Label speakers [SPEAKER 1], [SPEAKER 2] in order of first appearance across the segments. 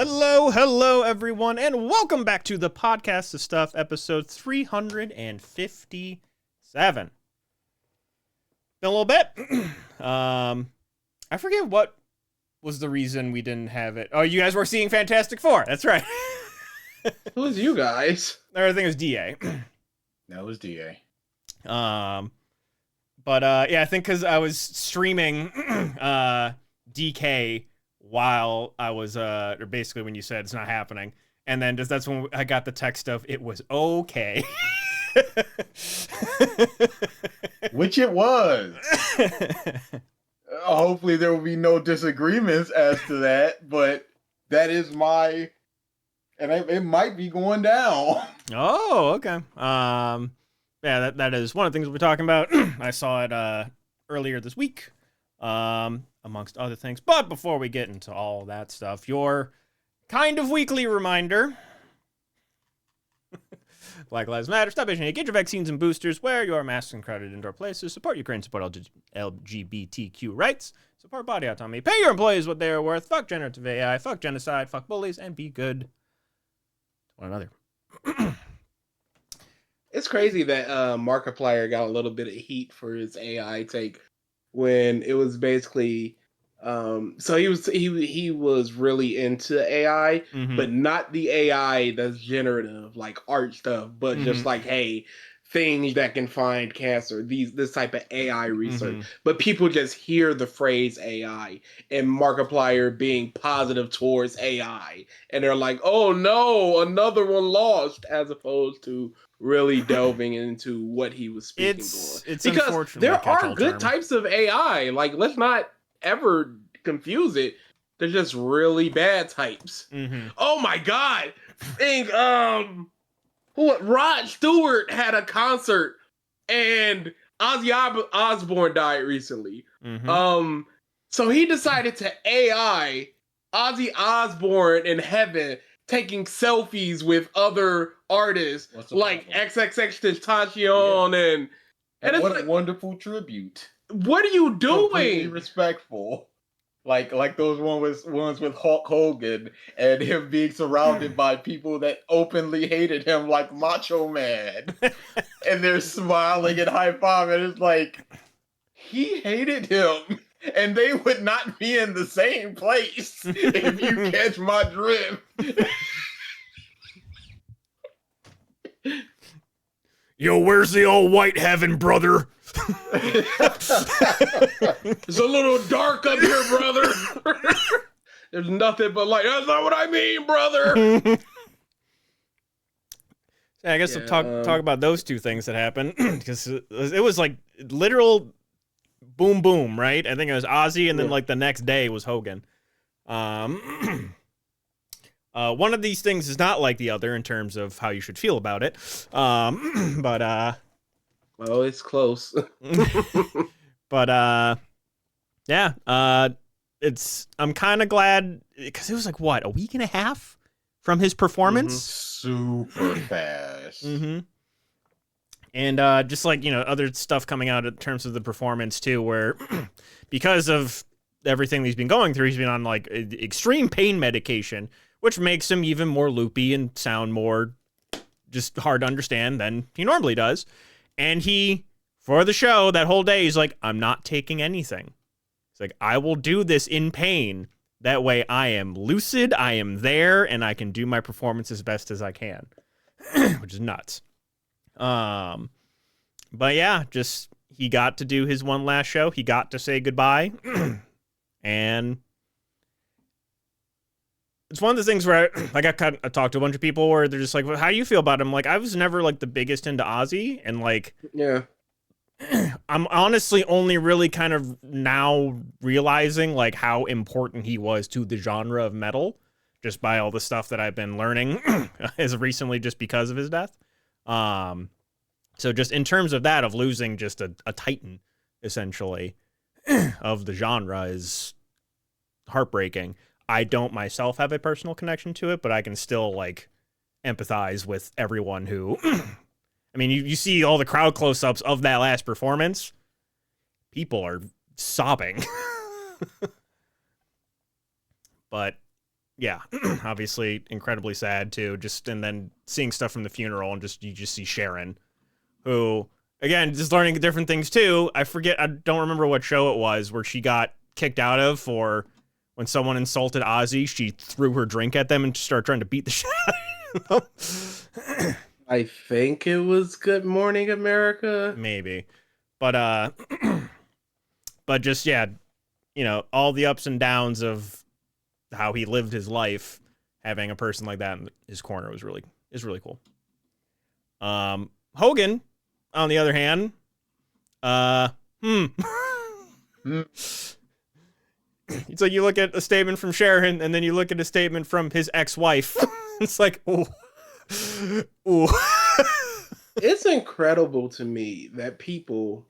[SPEAKER 1] Hello, everyone, and welcome back to the Podcast of Stuff, episode 357. Been a little bit. I forget what was the reason we didn't have it. Oh, you guys were seeing Fantastic Four. That's right.
[SPEAKER 2] Who's you guys?
[SPEAKER 1] Everything was DA.
[SPEAKER 2] That was DA.
[SPEAKER 1] Yeah, I think because I was streaming DK while I was or basically when you said it's not happening, and then just that's when I got the text of it was okay.
[SPEAKER 2] Which it was. Hopefully there will be no disagreements as to that, but that is my, and it might be going down.
[SPEAKER 1] Oh, okay. Yeah, that is one of the things we'll be talking about. I saw it earlier this week, amongst other things. But before we get into all that stuff, your kind of weekly reminder. Black Lives Matter, stop bitching, get your vaccines and boosters, wear your masks in crowded indoor places, support Ukraine, support LGBTQ rights, support body autonomy, pay your employees what they are worth, fuck generative AI, fuck genocide, fuck bullies, and be good to one another.
[SPEAKER 2] It's crazy that Markiplier got a little bit of heat for his AI take when it was basically so he was really into AI, but not the AI that's generative like art stuff, but just like, hey, things that can find cancer, this type of AI research. But people just hear the phrase AI and Markiplier being positive towards AI, and they're like, oh no, another one lost, as opposed to really delving into what he was speaking for.
[SPEAKER 1] It's
[SPEAKER 2] because there are good types of AI. Like, let's not ever confuse it. They're just really bad types. Oh my god! Think Rod Stewart had a concert and Ozzy Osbourne died recently. So he decided to AI Ozzy Osbourne in heaven taking selfies with other artists like XXXTentacion and
[SPEAKER 3] what
[SPEAKER 2] like,
[SPEAKER 3] a wonderful tribute.
[SPEAKER 2] What are you doing?
[SPEAKER 3] Completely respectful. Like those ones with Hulk Hogan and him being surrounded by people that openly hated him like Macho Man. And they're smiling and high-fiving. It's like, he hated him. And they would not be in the same place if you catch my drift.
[SPEAKER 1] Yo, where's the old white heaven, brother?
[SPEAKER 2] It's a little dark up here, brother. There's nothing but light. That's not what I mean, brother.
[SPEAKER 1] I guess we'll talk about those two things that happened, because it was like literal boom boom, right? I think it was Ozzy, and then like the next day was Hogan. One of these things is not like the other in terms of how you should feel about it.
[SPEAKER 2] Well, it's close.
[SPEAKER 1] But yeah, I'm kind of glad, because it was like, what, a week and a half from his performance?
[SPEAKER 3] Super fast.
[SPEAKER 1] And just like, other stuff coming out in terms of the performance too, where because of everything he's been going through, he's been on like extreme pain medication, which makes him even more loopy and sound more just hard to understand than he normally does. And he, for the show, that whole day, he's like, I'm not taking anything. It's like, I will do this in pain. That way I am lucid, I am there, and I can do my performance as best as I can. Which is nuts. But yeah, just, he got to do his one last show. He got to say goodbye. And it's one of the things where I talked to a bunch of people where they're just like, well, how do you feel about him? Like, I was never like the biggest into Ozzy, and like,
[SPEAKER 2] yeah,
[SPEAKER 1] I'm honestly only really kind of now realizing like how important he was to the genre of metal, just by all the stuff that I've been learning as recently, just because of his death. So just in terms of that, of losing just a titan, essentially, of the genre is heartbreaking. I don't myself have a personal connection to it, but I can still like empathize with everyone who, I mean, you see all the crowd close-ups of that last performance. People are sobbing. But yeah, obviously incredibly sad too. Just and then seeing stuff from the funeral and you just see Sharon, who again just learning different things too. I don't remember what show it was where she got kicked out of for when someone insulted Ozzy. She threw her drink at them and started trying to beat the shit out of them.
[SPEAKER 2] I think it was Good Morning America.
[SPEAKER 1] Maybe, but but just yeah, all the ups and downs of how he lived his life, having a person like that in his corner is really cool. Hogan, on the other hand, it's like you look at a statement from Sharon and then you look at a statement from his ex-wife. It's like, ooh. Ooh.
[SPEAKER 2] It's incredible to me that people,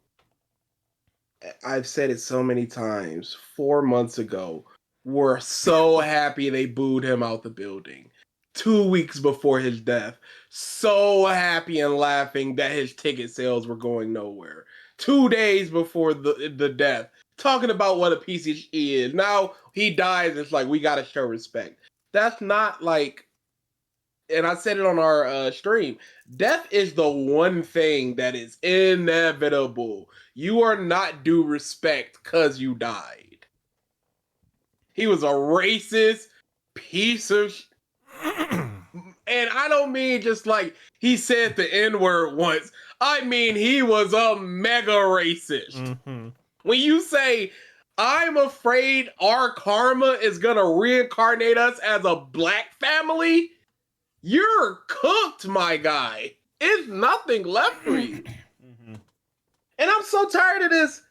[SPEAKER 2] I've said it so many times, 4 months ago, were so happy they booed him out the building. 2 weeks before his death, so happy and laughing that his ticket sales were going nowhere. 2 days before the death, talking about what a piece of shit he is. Now he dies, it's like, we gotta show respect. That's not like, and I said it on our stream, death is the one thing that is inevitable. You are not due respect because you died. He was a racist piece of and I don't mean just like he said the N-word once. I mean he was a mega racist.
[SPEAKER 1] Mm-hmm.
[SPEAKER 2] When you say, I'm afraid our karma is gonna reincarnate us as a black family, you're cooked, my guy. It's nothing left for you.
[SPEAKER 1] Mm-hmm.
[SPEAKER 2] And I'm so tired of this.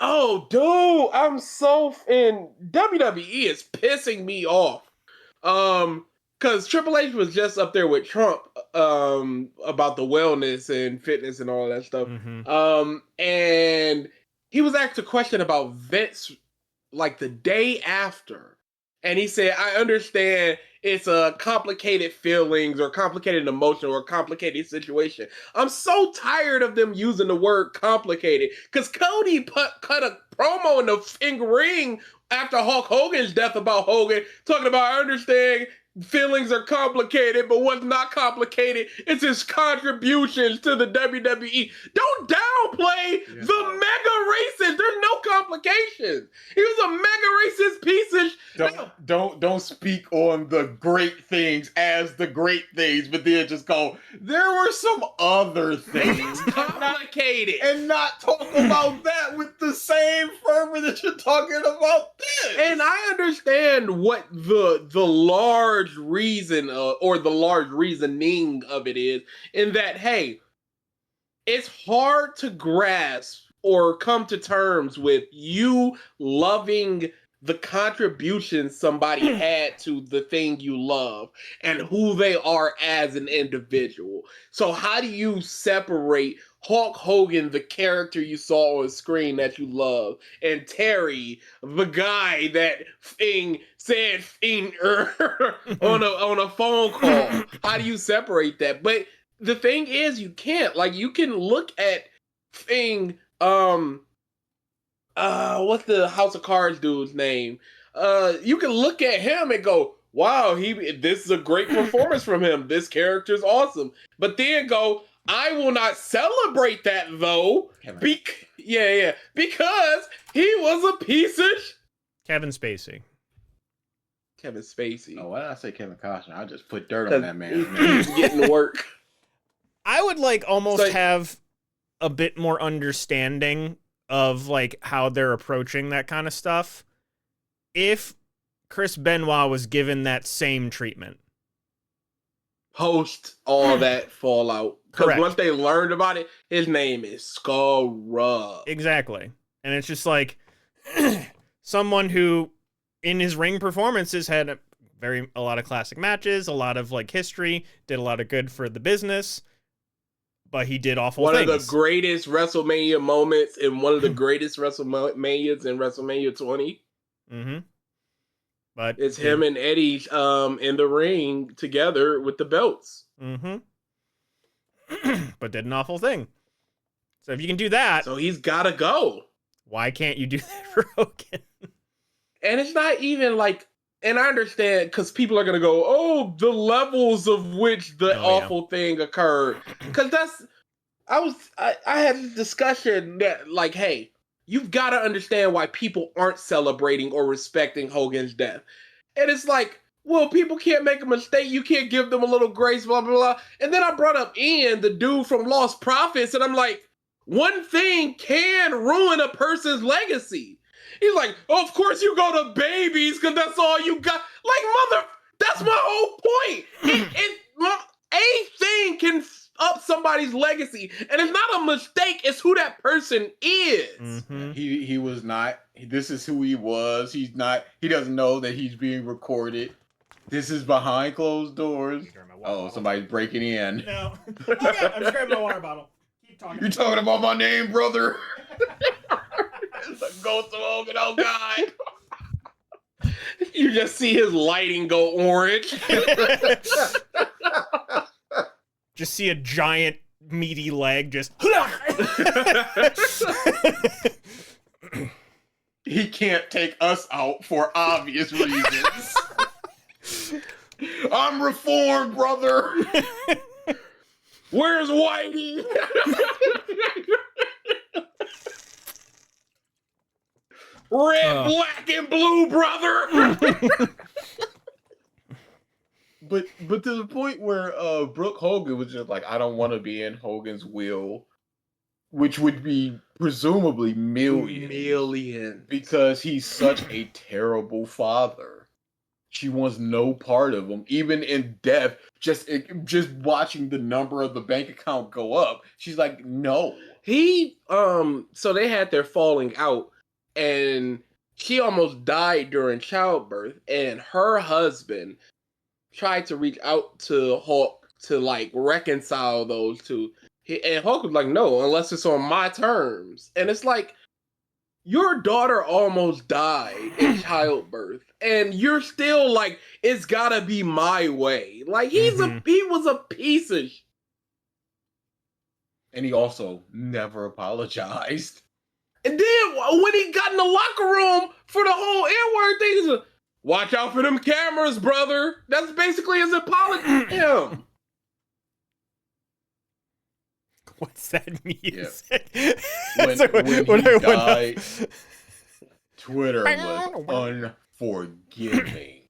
[SPEAKER 2] Oh, dude, I'm so in WWE is pissing me off. Because Triple H was just up there with Trump, about the wellness and fitness and all that stuff.
[SPEAKER 1] Mm-hmm.
[SPEAKER 2] And he was asked a question about Vince, like the day after, and he said, "I understand it's a complicated feelings or complicated emotion or complicated situation. I'm so tired of them using the word complicated because Cody cut a promo in the ring after Hulk Hogan's death about Hogan, talking about I understand feelings are complicated, but what's not complicated is his contributions to the WWE. Don't downplay the mega racist. There's no complications. He was a mega racist piece of
[SPEAKER 3] don't speak on the great things as the great things, but then just go, there were some other things.
[SPEAKER 2] complicated.
[SPEAKER 3] And not talk about that with the same fervor that you're talking about this.
[SPEAKER 2] And I understand what the large reason or the large reasoning of it is, in that, hey, it's hard to grasp or come to terms with you loving the contribution somebody had to the thing you love and who they are as an individual. So how do you separate Hulk Hogan, the character you saw on screen that you love, and Terry, the guy that said on a phone call? How do you separate that? But the thing is, you can't. Like, you can look at what's the House of Cards dude's name? You can look at him and go, wow, this is a great performance from him. This character's awesome. But then go, I will not celebrate that though. Because he was a piece of
[SPEAKER 1] Kevin Spacey.
[SPEAKER 2] Kevin Spacey.
[SPEAKER 3] Oh, why did I say Kevin Costner? I just put dirt on that man.
[SPEAKER 2] He's getting work.
[SPEAKER 1] I would like almost have a bit more understanding of like how they're approaching that kind of stuff if Chris Benoit was given that same treatment.
[SPEAKER 2] Post all that fallout. Because once they learned about it, his name is Skull.
[SPEAKER 1] Exactly. And it's just like someone who in his ring performances had a lot of classic matches, a lot of like history, did a lot of good for the business, but he did awful things.
[SPEAKER 2] One of the greatest WrestleMania moments and one of the greatest WrestleManias in WrestleMania 20.
[SPEAKER 1] Mm-hmm. But
[SPEAKER 2] it's him and Eddie in the ring together with the belts.
[SPEAKER 1] Mm-hmm. But did an awful thing. So if you can do that,
[SPEAKER 2] so he's got to go.
[SPEAKER 1] Why can't you do that for Hogan?
[SPEAKER 2] And it's not even like and I understand because people are gonna go, oh, the levels of which the awful thing occurred. Because I had a discussion that like, hey, you've got to understand why people aren't celebrating or respecting Hogan's death. And it's like, well, people can't make a mistake. You can't give them a little grace, blah, blah, blah. And then I brought up Ian, the dude from Lost Prophets, and I'm like, one thing can ruin a person's legacy. He's like, oh, of course you go to babies because that's all you got. Like, mother, that's my whole point. A thing can up somebody's legacy, and it's not a mistake. It's who that person is.
[SPEAKER 1] Mm-hmm.
[SPEAKER 3] He was not. This is who he was. He's not. He doesn't know that he's being recorded. This is behind closed doors. Oh, somebody's breaking in.
[SPEAKER 1] No. Okay, I'm just grabbing my water bottle. Keep talking.
[SPEAKER 3] You're talking about my name, brother. It's a ghost of Hogan. Oh God.
[SPEAKER 2] You just see his lighting go orange.
[SPEAKER 1] Just see a giant meaty leg just.
[SPEAKER 3] He can't take us out for obvious reasons. I'm reformed, brother.
[SPEAKER 2] Where's Whitey? Red, black, and blue, brother.
[SPEAKER 3] But to the point where Brooke Hogan was just like, I don't want to be in Hogan's will, which would be presumably millions. Because he's such a terrible father. She wants no part of him, even in death. Just watching the number of the bank account go up, she's like, no.
[SPEAKER 2] So they had their falling out, and she almost died during childbirth, and her husband tried to reach out to Hulk to like reconcile those two. And Hulk was like, no, unless it's on my terms. And it's like, your daughter almost died in childbirth, and you're still like, it's gotta be my way. Like, he was a piece of
[SPEAKER 3] And he also never apologized.
[SPEAKER 2] And then when he got in the locker room for the whole N-word thing, he's like, watch out for them cameras, brother. That's basically his apology to him.
[SPEAKER 1] What's that music?
[SPEAKER 3] Yeah. When he died, Twitter was unforgiving.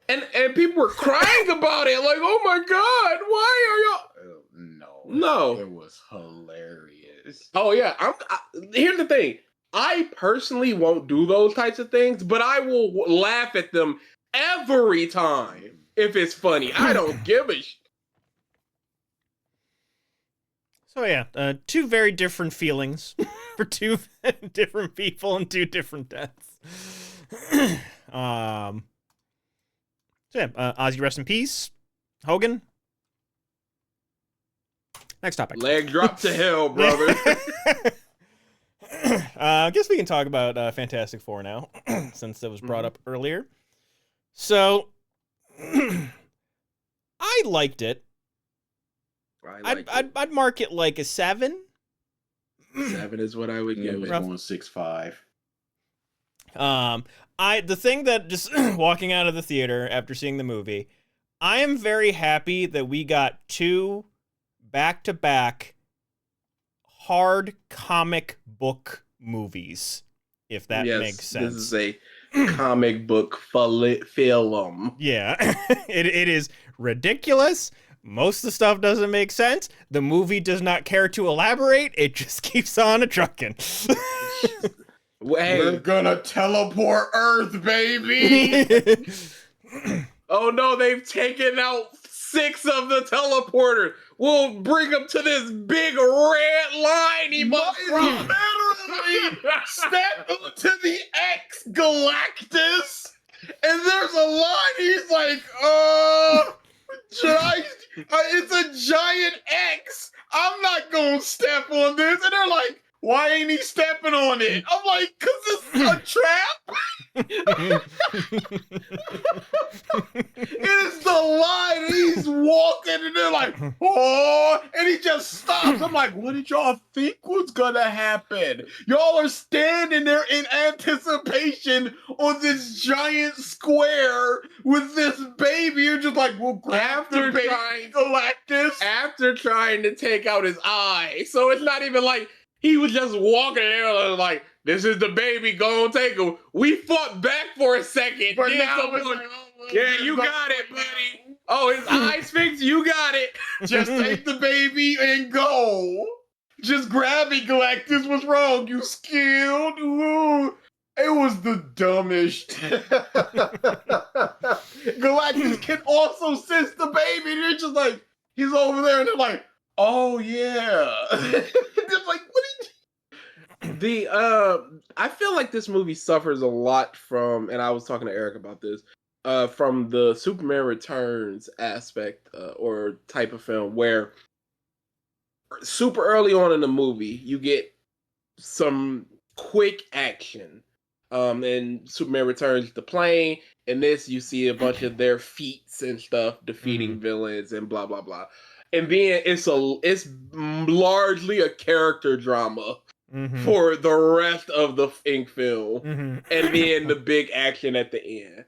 [SPEAKER 2] And people were crying about it, like, oh my God, why are y'all... No.
[SPEAKER 3] It was hilarious.
[SPEAKER 2] Oh yeah, here's the thing. I personally won't do those types of things, but I will laugh at them every time if it's funny. I don't give a shit.
[SPEAKER 1] So yeah, two very different feelings for two different people and two different deaths. So yeah, Ozzy, rest in peace. Hogan. Next topic.
[SPEAKER 2] Leg drop to hell, brother.
[SPEAKER 1] I guess we can talk about Fantastic Four now, since it was brought up earlier. So, I liked it. I'd mark it like a 7.
[SPEAKER 2] 7 is what I would give it.
[SPEAKER 3] 6.5.
[SPEAKER 1] The thing that just walking out of the theater after seeing the movie, I am very happy that we got 2 back-to-back hard comic book movies, if that makes sense.
[SPEAKER 2] This is a comic book film.
[SPEAKER 1] Yeah, it is ridiculous. Most of the stuff doesn't make sense. The movie does not care to elaborate. It just keeps on a-trucking.
[SPEAKER 3] We're gonna teleport Earth, baby!
[SPEAKER 2] Oh no, they've taken out 6 of the teleporters. We'll bring them to this big red line he must cross.
[SPEAKER 3] Literally step to the X Galactus, and there's a line. He's like, should I? It's a giant X. I'm not gonna step on this. And they're like, why ain't he stepping on it? I'm like, 'cause it's a trap. It is the line. He's walking, and they're like, oh, and he just stops. I'm like, what did y'all think was gonna happen? Y'all are standing there in anticipation on this giant square with this baby. You're just like, well, grab the baby, Galactus.
[SPEAKER 2] After trying to take out his eye. So it's not even like he was just walking there like, this is the baby, go on, take him. We fought back for a second.
[SPEAKER 3] But
[SPEAKER 2] Then
[SPEAKER 3] now
[SPEAKER 2] someone-
[SPEAKER 3] it's like, oh, well,
[SPEAKER 2] yeah, you got it, buddy. Oh, his eyes fixed, you got it.
[SPEAKER 3] just take the baby and go. Just grab it, Galactus. What's wrong? You skilled? Ooh. It was the dumbest. Galactus can also sense the baby. They're just like, he's over there, and they're like, oh yeah. Just like, what did
[SPEAKER 2] I feel like this movie suffers a lot from, and I was talking to Eric about this, from the Superman Returns aspect or type of film where super early on in the movie you get some quick action. And Superman Returns the plane, and this you see a bunch of their feats and stuff defeating villains and blah blah blah. And then it's largely a character drama for the rest of the film, and then the big action at the end.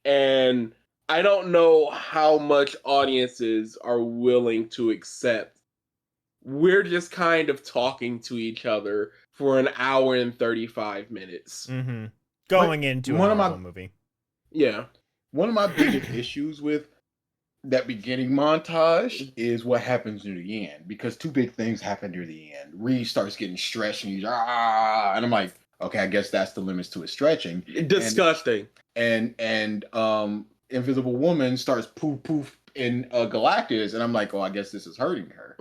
[SPEAKER 2] And I don't know how much audiences are willing to accept. We're just kind of talking to each other for an hour and 35 minutes.
[SPEAKER 1] Going into a Marvel movie.
[SPEAKER 2] Yeah.
[SPEAKER 3] One of my biggest issues with that beginning montage is what happens near the end, because two big things happen near the end. Reed starts getting stretched, and he's and I'm like, okay, I guess that's the limits to his stretching.
[SPEAKER 2] Disgusting.
[SPEAKER 3] And Invisible Woman starts poof in Galactus, and I'm like, oh, I guess this is hurting her.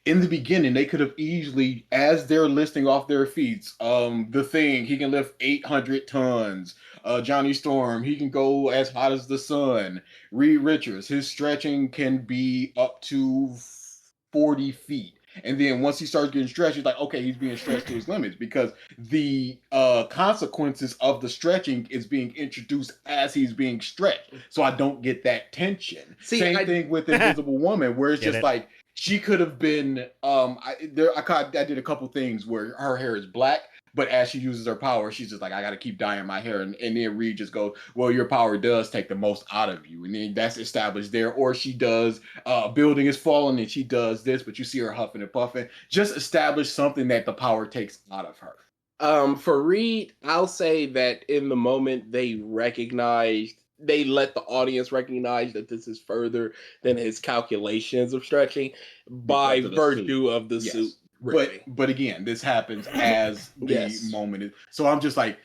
[SPEAKER 3] In the beginning, they could have easily, as they're listing off their feats, the Thing, he can lift 800 tons. Johnny Storm, he can go as hot as the sun. Reed Richards, his stretching can be up to 40 feet. And then once he starts getting stretched, he's like, okay, he's being stretched to his limits, because the consequences of the stretching is being introduced as he's being stretched. So I don't get that tension. Same thing with Invisible Woman, where it's just like, she could have been. I did a couple things where her hair is black, but as she uses her power, she's just like, I got to keep dyeing my hair, and then Reed just goes, well, your power does take the most out of you, and then that's established there. Or she does, a building is falling, and she does this, but you see her huffing and puffing. Just establish something that the power takes out of her.
[SPEAKER 2] For Reed, I'll say that in the moment they let the audience recognize that this is further than his calculations of stretching by virtue of the suit.
[SPEAKER 3] Really. But again, this happens as the moment is. So I'm just like,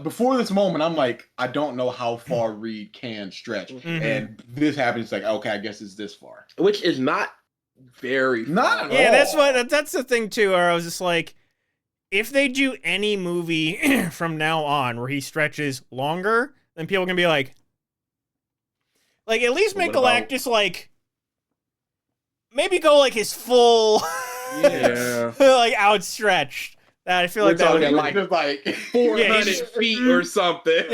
[SPEAKER 3] before this moment, I'm like, I don't know how far Reed can stretch. And this happens, like, okay, I guess it's this far.
[SPEAKER 2] Which is not very far.
[SPEAKER 3] Not at all.
[SPEAKER 1] Yeah, that's the thing too, where I was just like, if they do any movie from now on where he stretches longer, then people can be like at least make Galactus maybe go his full outstretched. That I feel like that would be
[SPEAKER 2] like 400 feet or something.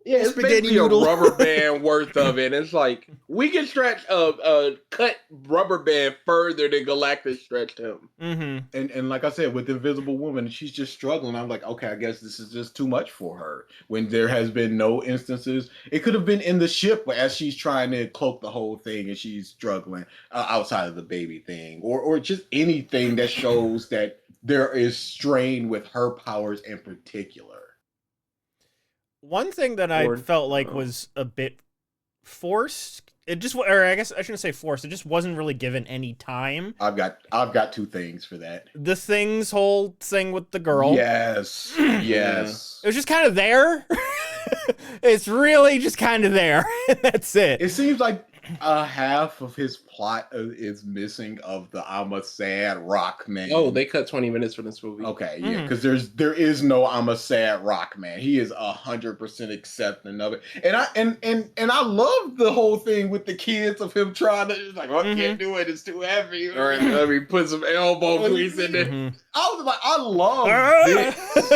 [SPEAKER 1] Yeah,
[SPEAKER 2] it's basically a rubber band worth of it. It's like we can stretch a cut rubber band further than Galactus stretched him.
[SPEAKER 3] And like I said, with Invisible Woman, she's just struggling. I'm like, okay, I guess this is just too much for her. When there has been no instances, it could have been in the ship as she's trying to cloak the whole thing and she's struggling outside of the baby thing, or just anything that shows that there is strain with her powers in particular.
[SPEAKER 1] One thing that I felt like was a bit forced, or I guess I shouldn't say forced, it just wasn't really given any time.
[SPEAKER 3] I've got two things for that.
[SPEAKER 1] The Thing's whole thing with the girl.
[SPEAKER 3] Yes. Yes.
[SPEAKER 1] It was just kind of there. It's really just kind of there. That's it.
[SPEAKER 3] It seems like half of his plot is missing of the I'm a sad rock man.
[SPEAKER 2] Oh, they cut 20 minutes from this movie.
[SPEAKER 3] Okay, yeah, because there is no I'm a sad rock man. He is 100% accepting of it, and I love the whole thing with the kids of him trying to like, I can't do it, it's too heavy.
[SPEAKER 2] Or let me put some elbow grease in there.
[SPEAKER 3] I was like, I love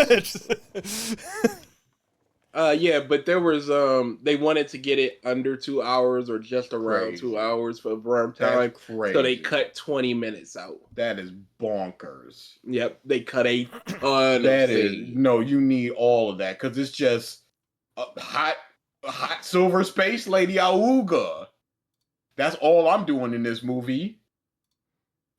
[SPEAKER 3] this.
[SPEAKER 2] Yeah, but there was they wanted to get it under 2 hours or just around 2 hours for runtime.
[SPEAKER 3] That's crazy.
[SPEAKER 2] So they cut 20 minutes out.
[SPEAKER 3] That is bonkers.
[SPEAKER 2] Yep, they cut a ton
[SPEAKER 3] That
[SPEAKER 2] of
[SPEAKER 3] is
[SPEAKER 2] scenes.
[SPEAKER 3] no, you need all of that because it's just a hot silver space lady Auga. That's all I'm doing in this movie.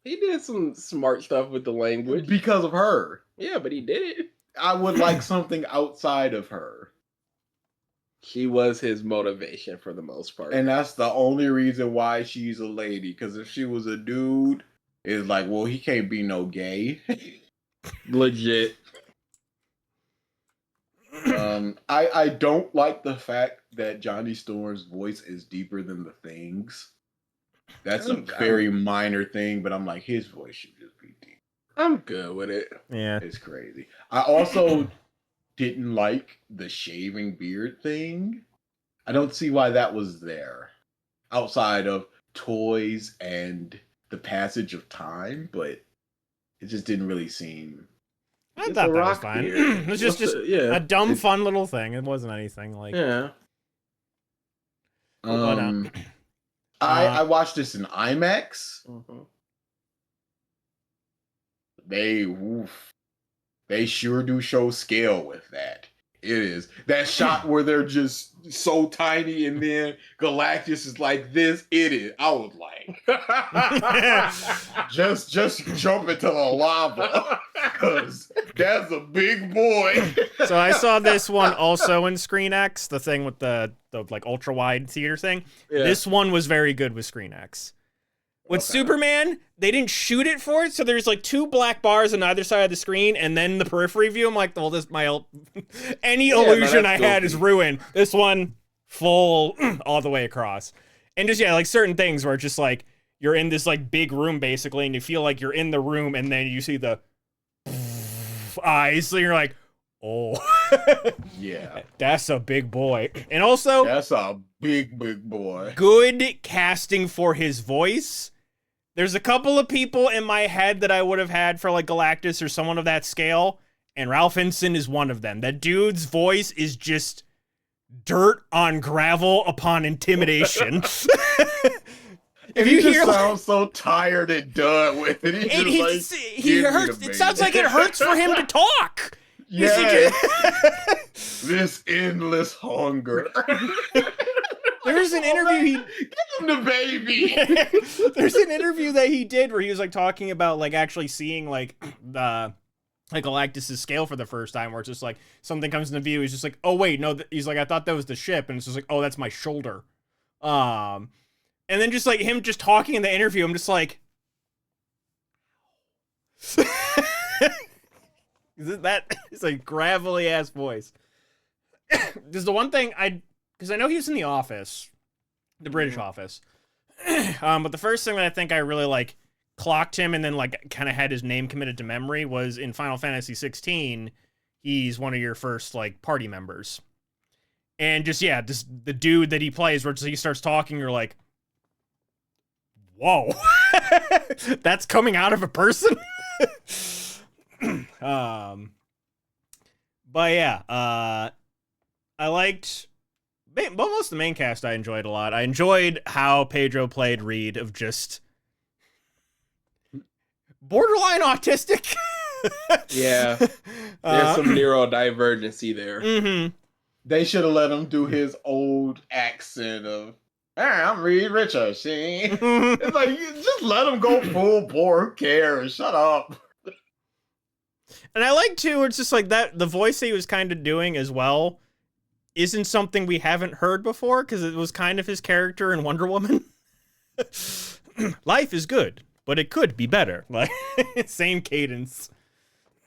[SPEAKER 2] He did some smart stuff with the language.
[SPEAKER 3] Because of her.
[SPEAKER 2] Yeah, but he did it.
[SPEAKER 3] I would like something outside of her.
[SPEAKER 2] She was his motivation for the most part.
[SPEAKER 3] And that's the only reason why she's a lady. Because if she was a dude, it's like, well, he can't be no gay.
[SPEAKER 2] Legit.
[SPEAKER 3] I don't like the fact that Johnny Storm's voice is deeper than the Thing's. That's a very minor thing, but I'm like, his voice should just be deep.
[SPEAKER 2] I'm good with it.
[SPEAKER 1] Yeah.
[SPEAKER 3] It's crazy. I also didn't like the shaving beard thing. I don't see why that was there. Outside of toys and the passage of time, but it just didn't really seem...
[SPEAKER 1] I thought that was fine. It was just a dumb, fun little thing. It wasn't anything like...
[SPEAKER 2] Yeah.
[SPEAKER 3] I watched this in IMAX.
[SPEAKER 2] Mm-hmm.
[SPEAKER 3] They sure do show scale with that. It is that shot where they're just so tiny and then Galactus is like this. It is. I was like, just jump into the lava because that's a big boy.
[SPEAKER 1] So I saw this one also in Screen X, the thing with the like ultra wide theater thing. Yeah. This one was very good with Screen X. With Superman, they didn't shoot it for it, so there's like 2 black bars on either side of the screen, and then the periphery view. I'm like, well, this any illusion I had is ruined. This one, full all the way across, and just like certain things where it's just like you're in this like big room basically, and you feel like you're in the room, and then you see the eyes, so you're like, oh,
[SPEAKER 3] yeah,
[SPEAKER 1] that's a big boy, and also
[SPEAKER 3] that's a big boy.
[SPEAKER 1] Good casting for his voice. There's a couple of people in my head that I would have had for like Galactus or someone of that scale, and Ralph Ensign is one of them. That dude's voice is just dirt on gravel upon intimidation.
[SPEAKER 3] If you hear, sounds so tired and done with it,
[SPEAKER 1] he hurts. It sounds like it hurts for him to talk.
[SPEAKER 3] Yeah, this endless hunger.
[SPEAKER 1] There's an interview
[SPEAKER 3] give him the baby.
[SPEAKER 1] There's an interview that he did where he was like talking about like actually seeing like the like Galactus's scale for the first time, where it's just like something comes into view, he's just like, oh wait, no, he's like, I thought that was the ship, and it's just like, oh, that's my shoulder. And then just like him just talking in the interview, I'm just like, that is a gravelly ass voice. This is the one thing because I know he was in The Office, the British Office. But the first thing that I think I really like clocked him and then like kind of had his name committed to memory was in Final Fantasy 16. He's one of your first like party members. And just, the dude that he plays where he starts talking, you're like, whoa, that's coming out of a person. But yeah, I liked... most of the main cast I enjoyed a lot. I enjoyed how Pedro played Reed of just borderline autistic.
[SPEAKER 2] Yeah. There's some neurodivergency there.
[SPEAKER 1] Mm-hmm.
[SPEAKER 3] They should have let him do his old accent of, hey, I'm Reed Richards. See? It's like, just let him go full bore. Who cares? Shut up.
[SPEAKER 1] And I like, too, it's just like that, the voice that he was kind of doing as well isn't something we haven't heard before, because it was kind of his character in Wonder Woman. Life is good, but it could be better. Like, same cadence.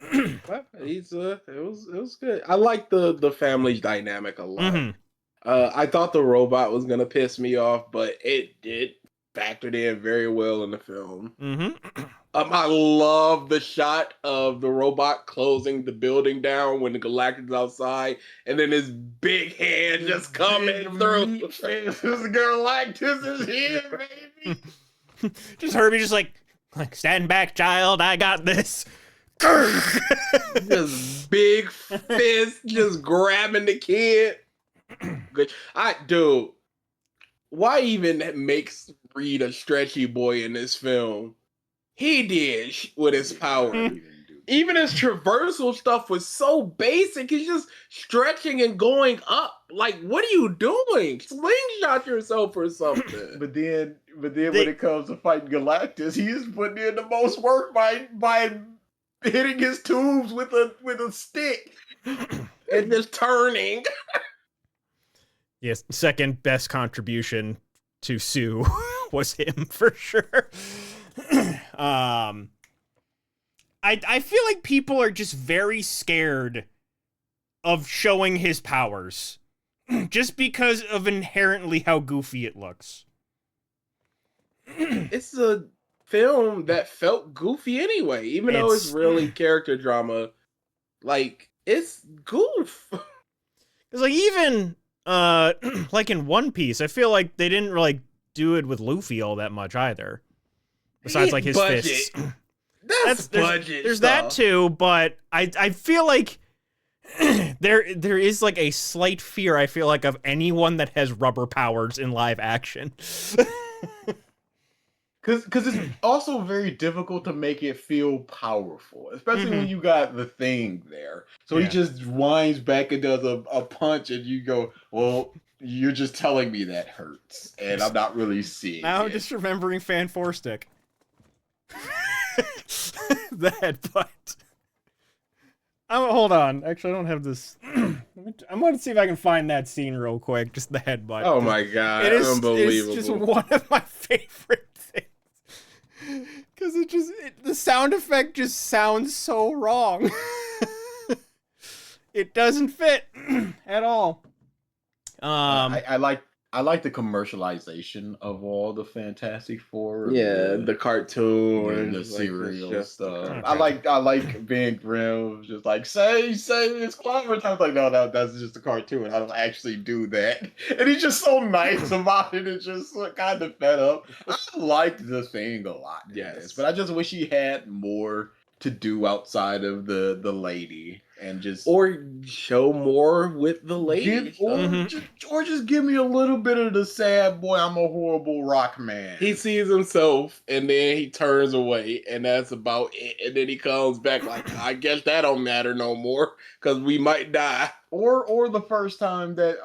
[SPEAKER 2] It was good. I like the family dynamic a lot.
[SPEAKER 1] Mm-hmm.
[SPEAKER 2] I thought the robot was gonna piss me off, but it did factored in very well in the film.
[SPEAKER 1] Mm-hmm.
[SPEAKER 2] I love the shot of the robot closing the building down when the Galactus is outside, and then his big hand just coming through.
[SPEAKER 3] This Galactus is here, baby.
[SPEAKER 1] Just Herbie, just like stand back, child. I got this.
[SPEAKER 2] Just big fist, just grabbing the kid. Good. Dude, why even make Reed a stretchy boy in this film? He did with his power. Even his traversal stuff was so basic. He's just stretching and going up. Like, what are you doing? Slingshot yourself or something.
[SPEAKER 3] But then when it comes to fighting Galactus, he is putting in the most work by hitting his tubes with a stick
[SPEAKER 2] and just turning.
[SPEAKER 1] Yes, second best contribution to Sue was him for sure. I feel like people are just very scared of showing his powers just because of inherently how goofy it looks.
[SPEAKER 2] It's a film that felt goofy anyway, even though it's really character drama. Like, it's goof.
[SPEAKER 1] Because like even like in One Piece, I feel like they didn't like do it with Luffy all that much either. Besides like his
[SPEAKER 2] budget.
[SPEAKER 1] fists.
[SPEAKER 2] That's budget.
[SPEAKER 1] There's
[SPEAKER 2] stuff.
[SPEAKER 1] that too, but I feel like there is like a slight fear, I feel like, of anyone that has rubber powers in live action.
[SPEAKER 3] Because it's also very difficult to make it feel powerful, especially when you got the Thing there. So he just winds back and does a punch, and you go, well, you're just telling me that hurts, and I'm not really seeing
[SPEAKER 1] Now
[SPEAKER 3] it.
[SPEAKER 1] I'm just remembering Fan Four Stick. The headbutt. Oh, hold on. Actually, I don't have this. I'm going to see if I can find that scene real quick. Just the headbutt.
[SPEAKER 2] Oh my god,
[SPEAKER 1] It's
[SPEAKER 2] unbelievable.
[SPEAKER 1] just one of my favorite things. Because the sound effect just sounds so wrong. It doesn't fit at all.
[SPEAKER 3] I like the commercialization of all the Fantastic Four.
[SPEAKER 2] Yeah, the cartoon,
[SPEAKER 3] the serial stuff.
[SPEAKER 1] Okay.
[SPEAKER 3] I like Ben Grimm just like say it's clever. I was like, no, that's just a cartoon. I don't actually do that. And he's just so nice about it. It's just kind of fed up. I liked the Thing a lot. Yes, but I just wish he had more to do outside of the lady and just
[SPEAKER 2] or show more with the lady,
[SPEAKER 3] or just give me a little bit of the sad boy. I'm a horrible rock man.
[SPEAKER 2] He sees himself and then he turns away, and that's about it. And then he comes back like, I guess that don't matter no more because we might die.
[SPEAKER 3] Or the first time that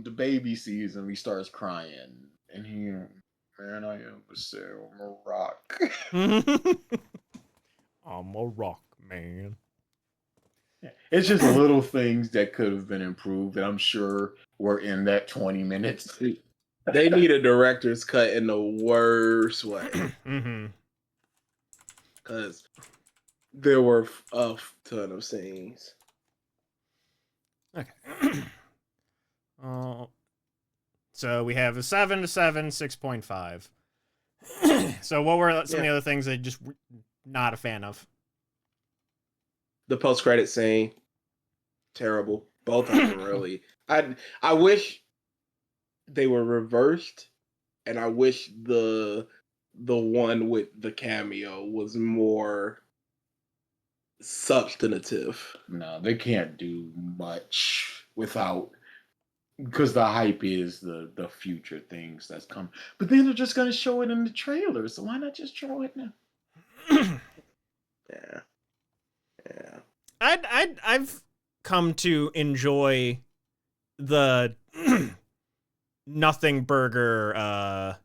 [SPEAKER 3] the baby sees him, he starts crying, and he, man, I am a rock.
[SPEAKER 1] I'm a rock man.
[SPEAKER 3] It's just little things that could have been improved, and I'm sure we're in that 20 minutes.
[SPEAKER 2] They need a director's cut in the worst way. Because there were a ton of scenes.
[SPEAKER 1] Okay. So we have a 7 to 7, 6.5. So what were some of the other things that just not a fan of?
[SPEAKER 2] The post-credit scene, terrible. Both of them really. I wish they were reversed, and I wish the one with the cameo was more substantive.
[SPEAKER 3] No, they can't do much without, because the hype is the future things that's coming. But then they're just gonna show it in the trailer, so why not just show it now?
[SPEAKER 2] Yeah.
[SPEAKER 1] I've come to enjoy the nothing burger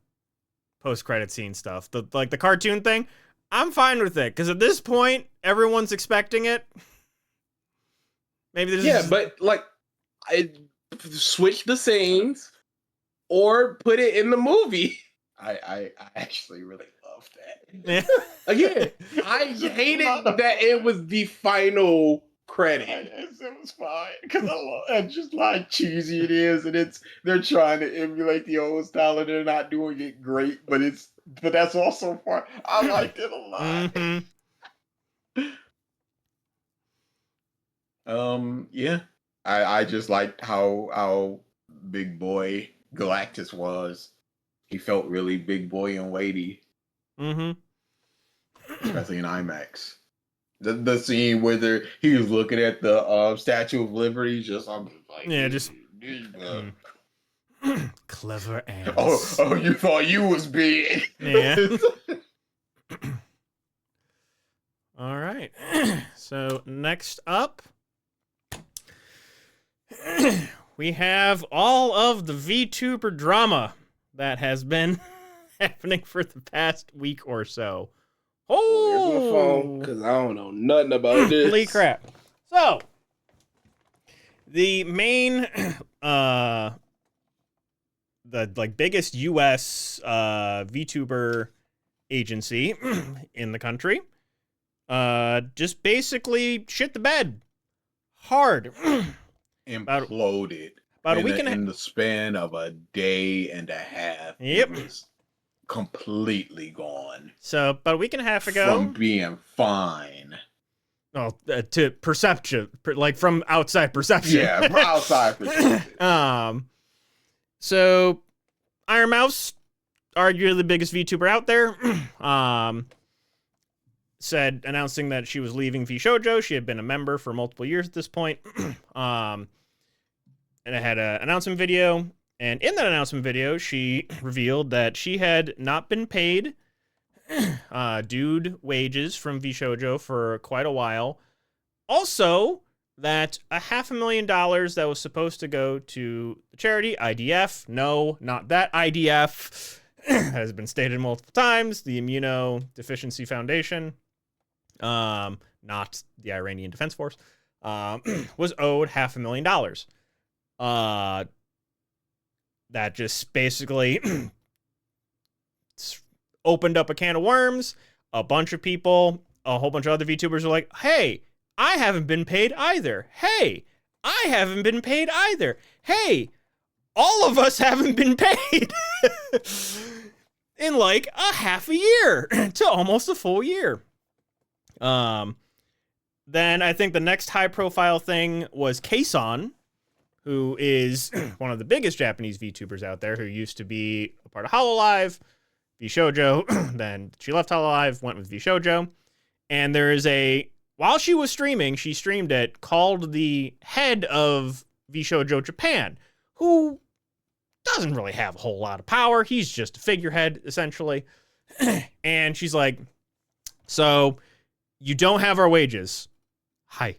[SPEAKER 1] post-credit scene stuff. The cartoon thing. I'm fine with it because at this point everyone's expecting it. Maybe this
[SPEAKER 2] but like, I switch the scenes or put it in the movie.
[SPEAKER 3] I actually really love that.
[SPEAKER 1] Yeah.
[SPEAKER 2] Again, I hated that it was the final credit.
[SPEAKER 3] It was fine because I love and just like cheesy it is, and they're trying to emulate the old style, and they're not doing it great, but that's also fun. I liked it a lot. Yeah, I just liked how big boy Galactus was. He felt really big boy and weighty. Especially in IMAX. The scene where he was looking at the Statue of Liberty, I'm just like,
[SPEAKER 1] Yeah, just clever ants.
[SPEAKER 3] oh, you thought you was big.
[SPEAKER 1] Yeah. All right. So next up, we have all of the VTuber drama that has been happening for the past week or so.
[SPEAKER 2] Here's my phone, because I don't know nothing about this.
[SPEAKER 1] Holy crap. So, the main, the biggest U.S. VTuber agency in the country, just basically shit the bed hard.
[SPEAKER 3] Imploded.
[SPEAKER 1] About a week and
[SPEAKER 3] in the span of a day and a half.
[SPEAKER 1] Yep.
[SPEAKER 3] It was completely gone.
[SPEAKER 1] So about a week and a half ago,
[SPEAKER 3] from being fine.
[SPEAKER 1] Well, to perception, from outside perception.
[SPEAKER 3] Yeah, from outside perception.
[SPEAKER 1] So Iron Mouse, arguably the biggest VTuber out there, announcing that she was leaving Vshojo. She had been a member for multiple years at this point. And I had an announcement video, and in that announcement video, she revealed that she had not been paid dude wages from Vshojo for quite a while. Also, that $500,000 that was supposed to go to the charity IDF, no, not that IDF, has been stated multiple times, the Immunodeficiency Foundation, not the Iranian Defense Force, was owed $500,000. That just basically opened up a can of worms. A bunch of people, a whole bunch of other VTubers are like, hey, I haven't been paid either. Hey, I haven't been paid either. Hey, all of us haven't been paid in like a half a year to almost a full year. Then I think the next high profile thing was Kason, who is one of the biggest Japanese VTubers out there, who used to be a part of Hololive, Vshojo, then she left Hololive, went with Vshojo, and there is while she was streaming, she streamed it, called the head of Vshojo Japan, who doesn't really have a whole lot of power. He's just a figurehead, essentially. And she's like, so you don't have our wages. Hi.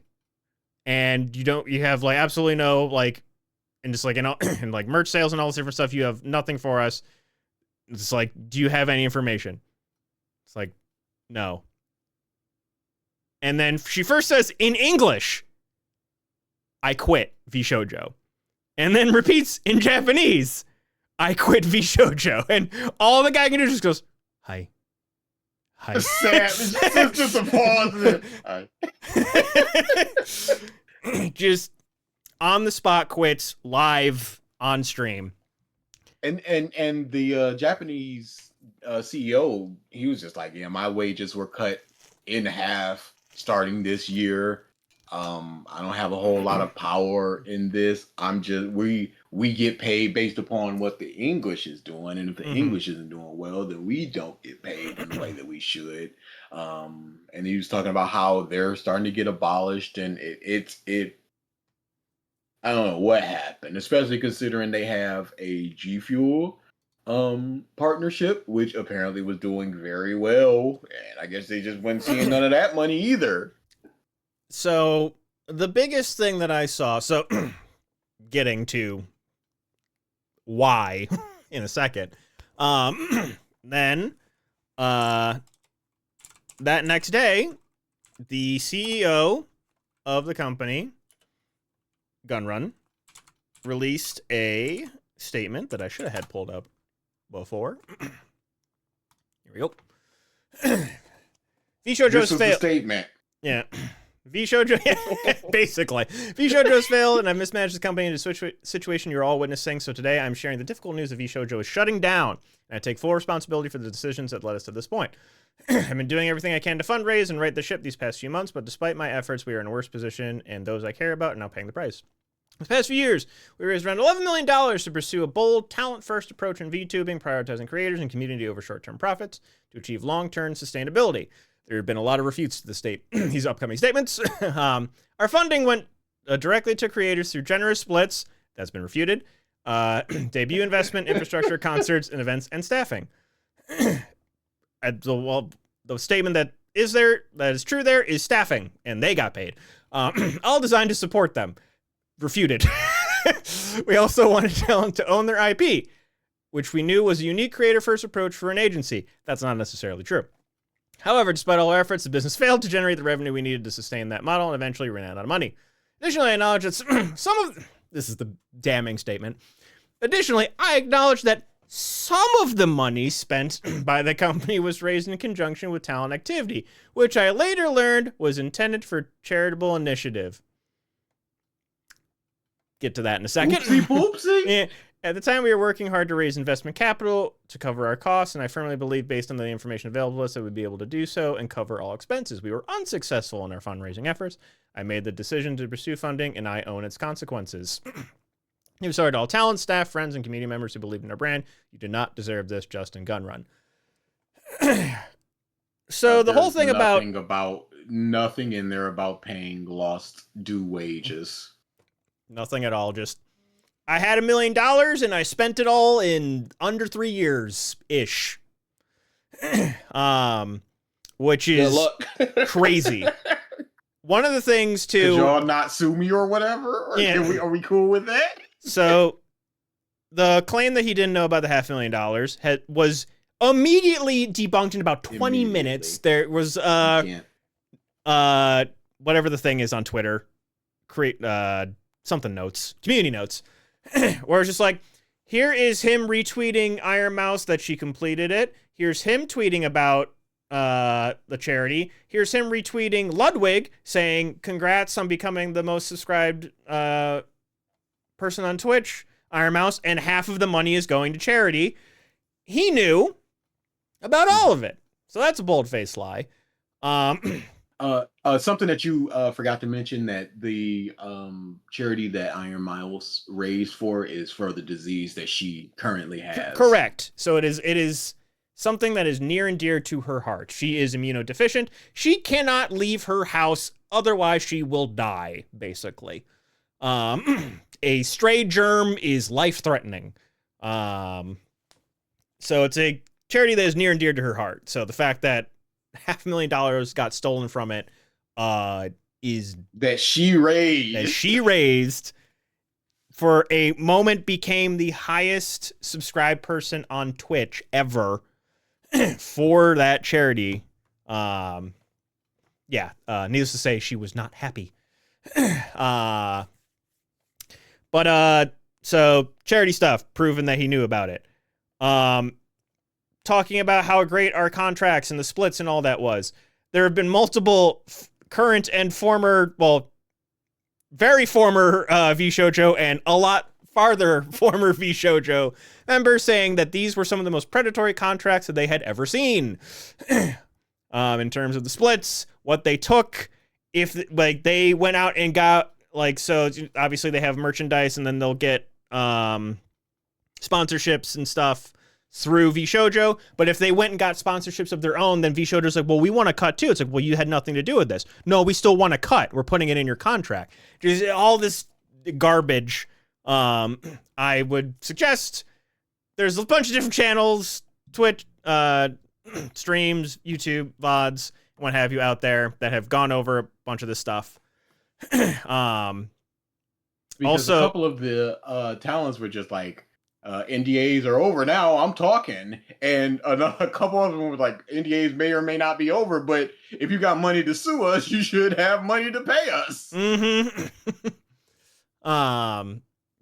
[SPEAKER 1] And you have like absolutely no like, and just like, and like merch sales and all this different stuff. You have nothing for us. It's like, do you have any information? It's like, no. And then she first says in English, I quit Vshojo. And then repeats in Japanese, I quit Vshojo. And all the guy can do is just goes, hi. Hi.
[SPEAKER 3] Sad. It's just a pause. Hi.
[SPEAKER 1] Just on the spot quits live on stream.
[SPEAKER 3] And the Japanese CEO, he was just like, yeah, my wages were cut in half starting this year. I don't have a whole lot of power in this. I'm just we get paid based upon what the English is doing, and if the English isn't doing well, then we don't get paid in the way that we should. And he was talking about how they're starting to get abolished, and it I don't know what happened, especially considering they have a G Fuel partnership, which apparently was doing very well, and I guess they just weren't seeing none of that money either.
[SPEAKER 1] So the biggest thing that I saw, so getting to why in a second, then that next day, the CEO of the company, Gunrun, released a statement that I should have had pulled up before. Here we go. Vshojo's failed.
[SPEAKER 3] Statement.
[SPEAKER 1] Yeah. Vshojo, basically. Vshojo's failed, and I've mismanaged the company into a situation you're all witnessing. So today I'm sharing the difficult news that Vshojo is shutting down, and I take full responsibility for the decisions that led us to this point. I've been doing everything I can to fundraise and right the ship these past few months, but despite my efforts, we are in a worse position, and those I care about are now paying the price. This past few years, we raised around $11 million to pursue a bold, talent-first approach in VTubing, prioritizing creators and community over short-term profits to achieve long-term sustainability. There have been a lot of refutes to these upcoming statements. Our funding went directly to creators through generous splits. That's been refuted. Debut investment, infrastructure, concerts, and events, and staffing. The statement that is true there is staffing, and they got paid. All designed to support them. Refuted. We also wanted talent to own their IP, which we knew was a unique creator-first approach for an agency. That's not necessarily true. However, despite all our efforts, the business failed to generate the revenue we needed to sustain that model and eventually ran out of money. Additionally, I acknowledge that this is the damning statement. Additionally, I acknowledge that some of the money spent by the company was raised in conjunction with talent activity, which I later learned was intended for charitable initiative. Get to that in a second.
[SPEAKER 3] Oopsie poopsie.
[SPEAKER 1] Yeah. At the time, we were working hard to raise investment capital to cover our costs, and I firmly believe, based on the information available to us, that we'd be able to do so and cover all expenses. We were unsuccessful in our fundraising efforts. I made the decision to pursue funding, and I own its consequences. I'm sorry to all talent, staff, friends, and community members who believed in our brand. You do not deserve this, Justin Gunrun. So the whole thing
[SPEAKER 3] nothing in there about paying lost due wages.
[SPEAKER 1] Nothing at all. Just, I had $1 million and I spent it all in under 3 years ish. Which is crazy. One of the things too.
[SPEAKER 3] Could y'all not sue me or whatever? Or
[SPEAKER 1] yeah.
[SPEAKER 3] Are we cool with that?
[SPEAKER 1] So the claim that he didn't know about the $500,000 was immediately debunked in about 20 minutes. There was whatever the thing is on Twitter, create something notes, community notes, where it's just like, here is him retweeting Iron Mouse that she completed it. Here's him tweeting about the charity. Here's him retweeting Ludwig saying, congrats on becoming the most subscribed person on Twitch, Iron Mouse, and half of the money is going to charity. He knew about all of it. So that's a bold-faced lie.
[SPEAKER 3] Something that you forgot to mention, that the charity that Iron Miles raised for is for the disease that she currently has.
[SPEAKER 1] Correct. So it is something that is near and dear to her heart. She is immunodeficient. She cannot leave her house, otherwise she will die, basically. A stray germ is life-threatening. So it's a charity that is near and dear to her heart. So the fact that $500,000 got stolen from it is
[SPEAKER 3] that she raised for a moment became the highest subscribed person on Twitch ever for that charity.
[SPEAKER 1] Needless to say, she was not happy. But so charity stuff, proven that he knew about it. Talking about how great our contracts and the splits and all that was. There have been multiple current and former, well, very former Vshojo and a lot farther former Vshojo members saying that these were some of the most predatory contracts that they had ever seen. In terms of the splits, what they took, if like they went out and got like, so obviously they have merchandise and then they'll get sponsorships and stuff through Vshojo, but if they went and got sponsorships of their own, then Vshojo's like, well, we want to cut too. It's like, well, you had nothing to do with this. No, we still want to cut. We're putting it in your contract. Just all this garbage. I would suggest there's a bunch of different channels, Twitch, streams, YouTube, VODs, what have you out there that have gone over a bunch of this stuff.
[SPEAKER 3] Because also, a couple of the talents were just like, NDAs are over now, I'm talking. And a couple of them were like, NDAs may or may not be over, but if you got money to sue us, you should have money to pay us.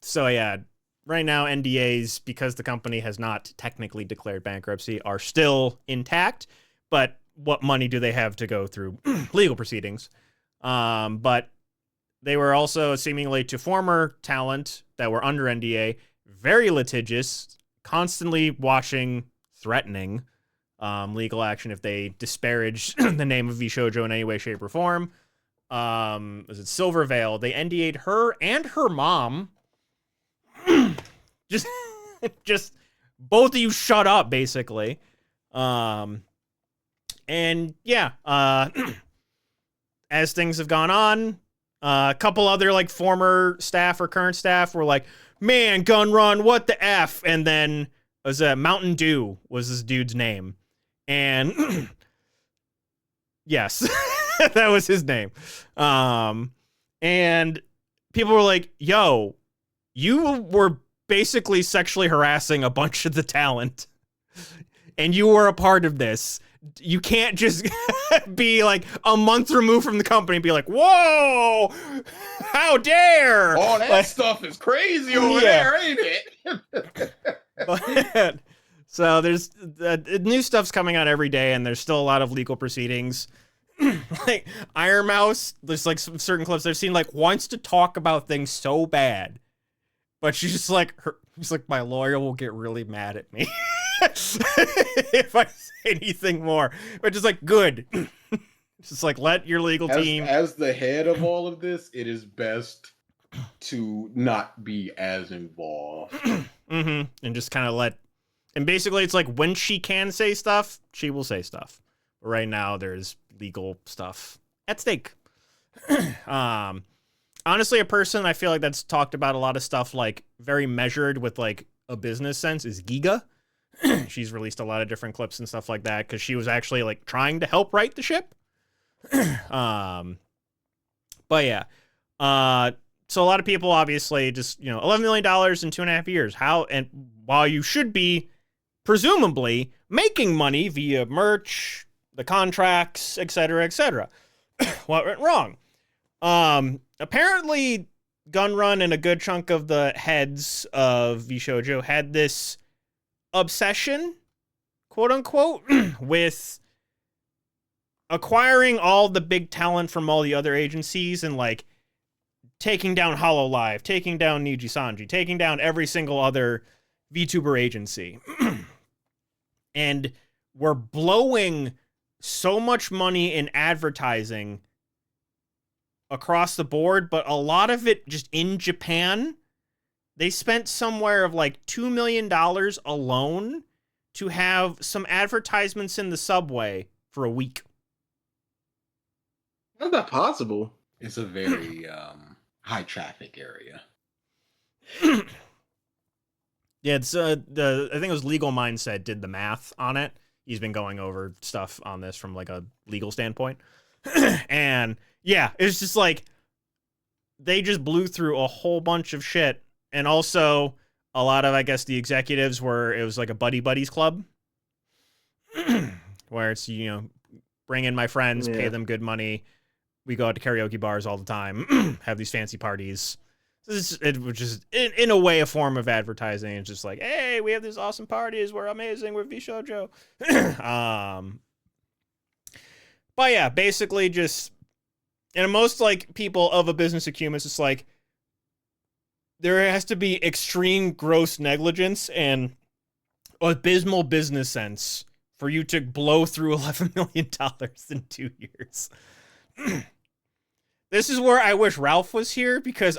[SPEAKER 1] So yeah, right now NDAs, because the company has not technically declared bankruptcy, are still intact, but what money do they have to go through legal proceedings? But they were also seemingly to former talent that were under NDA, very litigious, constantly watching, threatening legal action if they disparage the name of Vshojo in any way, shape, or form. Was it Silver Veil? They NDA'd her and her mom. just both of you shut up, basically. And yeah, as things have gone on, a couple other like former staff or current staff were like, man, Gun Run, what the F? And then it was Mountain Dew was this dude's name. And yes, that was his name. And people were like, yo, you were basically sexually harassing a bunch of the talent. And you were a part of this. You can't just be like a month removed from the company and be like, whoa, how dare.
[SPEAKER 3] All that stuff is crazy over there, ain't it?
[SPEAKER 1] But, so there's new stuff's coming out every day, and there's still a lot of legal proceedings. Like Iron Mouse, there's like some certain clips I've seen, like wants to talk about things so bad, but she's just like, my lawyer will get really mad at me if I say anything more. But just like, good. Just like, let your legal team.
[SPEAKER 3] As the head of all of this, it is best to not be as involved.
[SPEAKER 1] And just kind of let. And basically, it's like when she can say stuff, she will say stuff. But right now, there's legal stuff at stake. Honestly, a person I feel like that's talked about a lot of stuff, like very measured with like a business sense, is Giga. She's released a lot of different clips and stuff like that because she was actually like trying to help right the ship. But yeah. So a lot of people obviously just, $11 million in 2.5 years. How, and while you should be presumably making money via merch, the contracts, etc., what went wrong? Apparently Gun Run and a good chunk of the heads of Vshojo had this obsession, quote unquote, with acquiring all the big talent from all the other agencies and like taking down HoloLive, taking down Niji Sanji, taking down every single other VTuber agency. And we're blowing so much money in advertising across the board, but a lot of it just in Japan. They spent somewhere of like $2 million alone to have some advertisements in the subway for a week.
[SPEAKER 2] How's that possible?
[SPEAKER 3] It's a very high traffic area.
[SPEAKER 1] Yeah, it's I think it was Legal Mindset did the math on it. He's been going over stuff on this from like a legal standpoint. And yeah, it's just like they just blew through a whole bunch of shit. And also a lot of, I guess, the executives it was like a buddies club where it's, bring in my friends, pay them good money. We go out to karaoke bars all the time, have these fancy parties. It was just, in a way, a form of advertising. It's just like, hey, we have these awesome parties. We're amazing. We're Vshojo. But yeah, basically just, and most like people of a business acumen, it's just like, there has to be extreme gross negligence and abysmal business sense for you to blow through $11 million in 2 years. This is where I wish Ralph was here because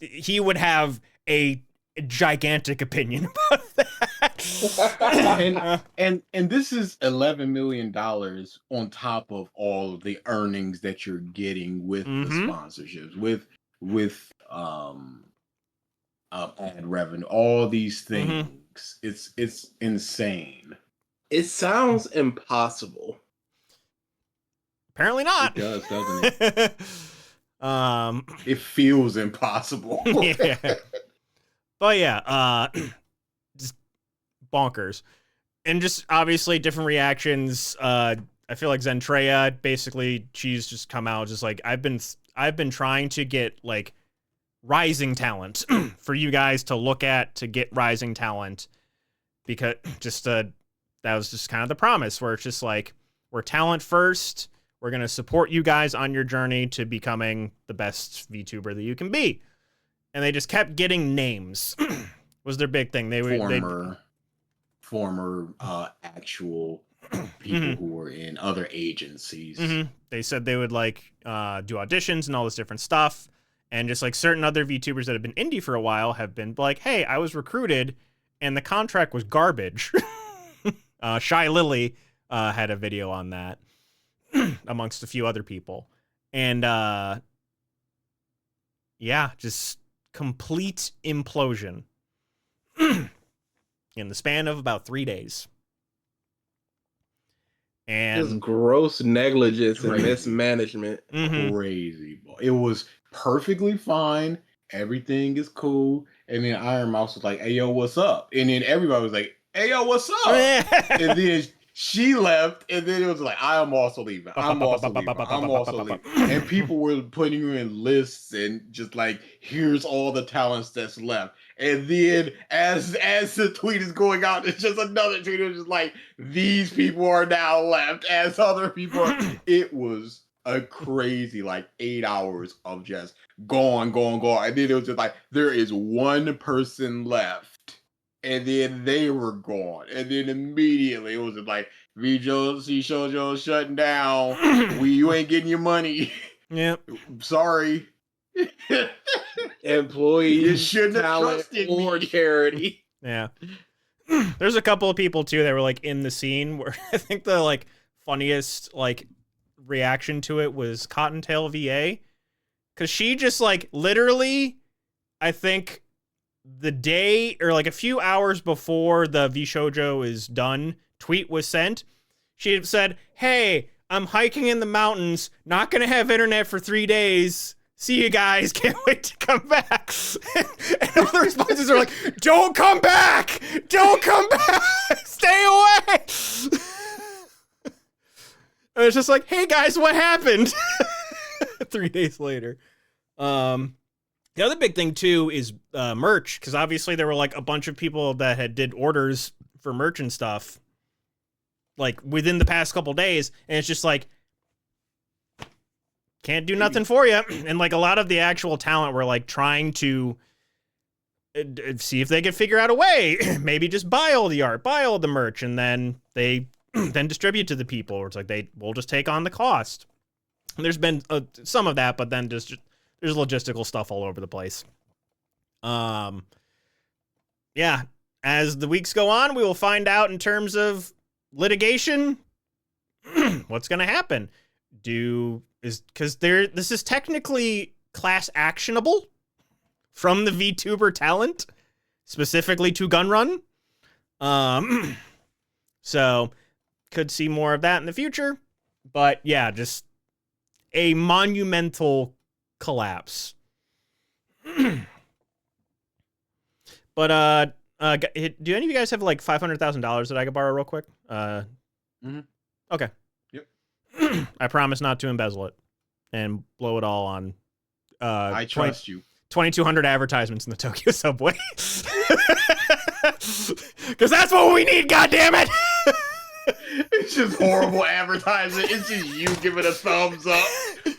[SPEAKER 1] he would have a gigantic opinion about that.
[SPEAKER 3] and this is $11 million on top of all of the earnings that you're getting with the sponsorships, with ad revenue, all these things. It's insane.
[SPEAKER 2] It sounds impossible.
[SPEAKER 1] Apparently not.
[SPEAKER 3] It does, doesn't it? It feels impossible.
[SPEAKER 1] Yeah. But yeah, just bonkers. And just obviously different reactions. I feel like Zentreya, basically, she's just come out just like, I've been trying to get like rising talent for you guys to look at, to get rising talent, because just that was just kind of the promise where it's just like, we're talent first. We're going to support you guys on your journey to becoming the best VTuber that you can be. And they just kept getting names was their big thing. They were
[SPEAKER 3] former actual people who were in other agencies.
[SPEAKER 1] They said they would like do auditions and all this different stuff. And just like certain other VTubers that have been indie for a while have been like, hey, I was recruited and the contract was garbage. Shy Lily had a video on that amongst a few other people. And yeah, just complete implosion in the span of about 3 days. And
[SPEAKER 2] just gross negligence and
[SPEAKER 3] Crazy.
[SPEAKER 2] mismanagement.
[SPEAKER 3] Crazy, boy. It was perfectly fine. Everything is cool. And then Iron Mouse was like, hey, yo, what's up? And then everybody was like, hey, yo, what's up? And then she left. And then it was like, I'm also leaving. I'm also leaving. I'm also leaving. And people were putting you in lists and just like, here's all the talents that's left. And then as the tweet is going out, it's just another tweet. It's just like, these people are now left as other people are. It was a crazy like 8 hours of just gone. And then it was just like, there is one person left. And then they were gone. And then immediately it was just like, Vshojover shutting down. You ain't getting your money.
[SPEAKER 1] Yep.
[SPEAKER 3] Sorry.
[SPEAKER 2] Employees,
[SPEAKER 3] You shouldn't have
[SPEAKER 2] talent,
[SPEAKER 3] trusted
[SPEAKER 2] or
[SPEAKER 3] me.
[SPEAKER 2] charity.
[SPEAKER 1] Yeah. There's a couple of people too that were like in the scene where I think the like funniest like reaction to it was Cottontail VA, because she just like literally, I think the day or like a few hours before the Vshojo is done tweet was sent, she had said, "Hey, I'm hiking in the mountains, not gonna have internet for 3 days. See you guys, can't wait to come back." And all the responses are like, "Don't come back! Don't come back! Stay away!" And it's just like, "Hey guys, what happened?" 3 days later. The other big thing too is merch, because obviously there were like a bunch of people that had did orders for merch and stuff like within the past couple days, and it's just like, can't do nothing for you. And like a lot of the actual talent were like trying to see if they could figure out a way, maybe just buy all the art, buy all the merch, and then they then distribute to the people. Or it's like we'll just take on the cost. And there's been some of that, but then just there's logistical stuff all over the place. Yeah, as the weeks go on, we will find out in terms of litigation what's going to happen. Because this is technically class actionable from the VTuber talent, specifically to Gunrun. So could see more of that in the future. But yeah, just a monumental collapse. But do any of you guys have like $500,000 that I could borrow real quick? Okay.
[SPEAKER 3] Yep.
[SPEAKER 1] I promise not to embezzle it and blow it all on
[SPEAKER 3] I trust you.
[SPEAKER 1] 2,200 advertisements in the Tokyo subway. Because that's what we need, goddammit!
[SPEAKER 3] It's just horrible advertising. It's just you giving a thumbs up.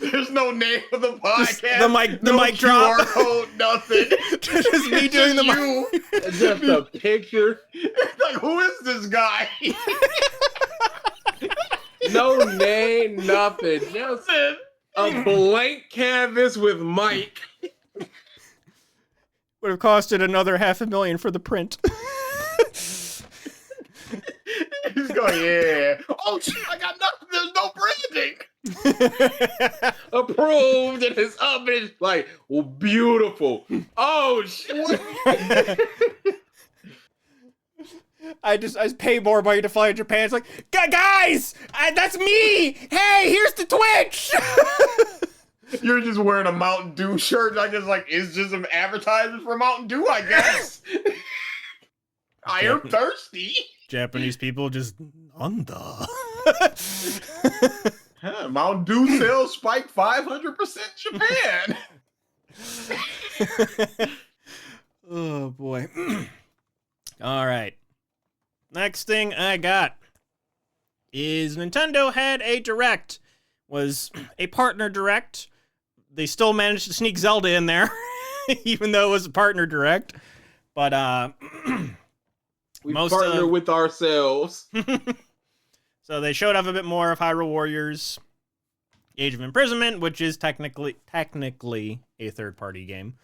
[SPEAKER 3] There's no name of the podcast.
[SPEAKER 1] Just the mic drop.
[SPEAKER 3] QR code, nothing.
[SPEAKER 1] Just me doing the mic.
[SPEAKER 2] Just a picture.
[SPEAKER 3] Like, who is this guy?
[SPEAKER 2] No name, nothing. Just a blank canvas with Mike.
[SPEAKER 1] Would have costed another $500,000 for the print.
[SPEAKER 3] He's going, yeah. Oh, shit, I got nothing. There's no branding.
[SPEAKER 2] Approved, and it's up, and it's like, well, beautiful. Oh, shit.
[SPEAKER 1] I pay more money to fly to Japan. It's like, guys, that's me. Hey, here's the Twitch.
[SPEAKER 3] You're just wearing a Mountain Dew shirt. I just like, it's just an advertisement for Mountain Dew, I guess. I am thirsty.
[SPEAKER 1] Japanese people just under.
[SPEAKER 3] Mountain Dew sales spike 500% Japan.
[SPEAKER 1] Oh boy. All right. Next thing I got is Nintendo had a direct. Was a partner direct. They still managed to sneak Zelda in there, even though it was a partner direct. But
[SPEAKER 2] We partner with ourselves.
[SPEAKER 1] So they showed off a bit more of Hyrule Warriors Age of Imprisonment, which is technically a third-party game.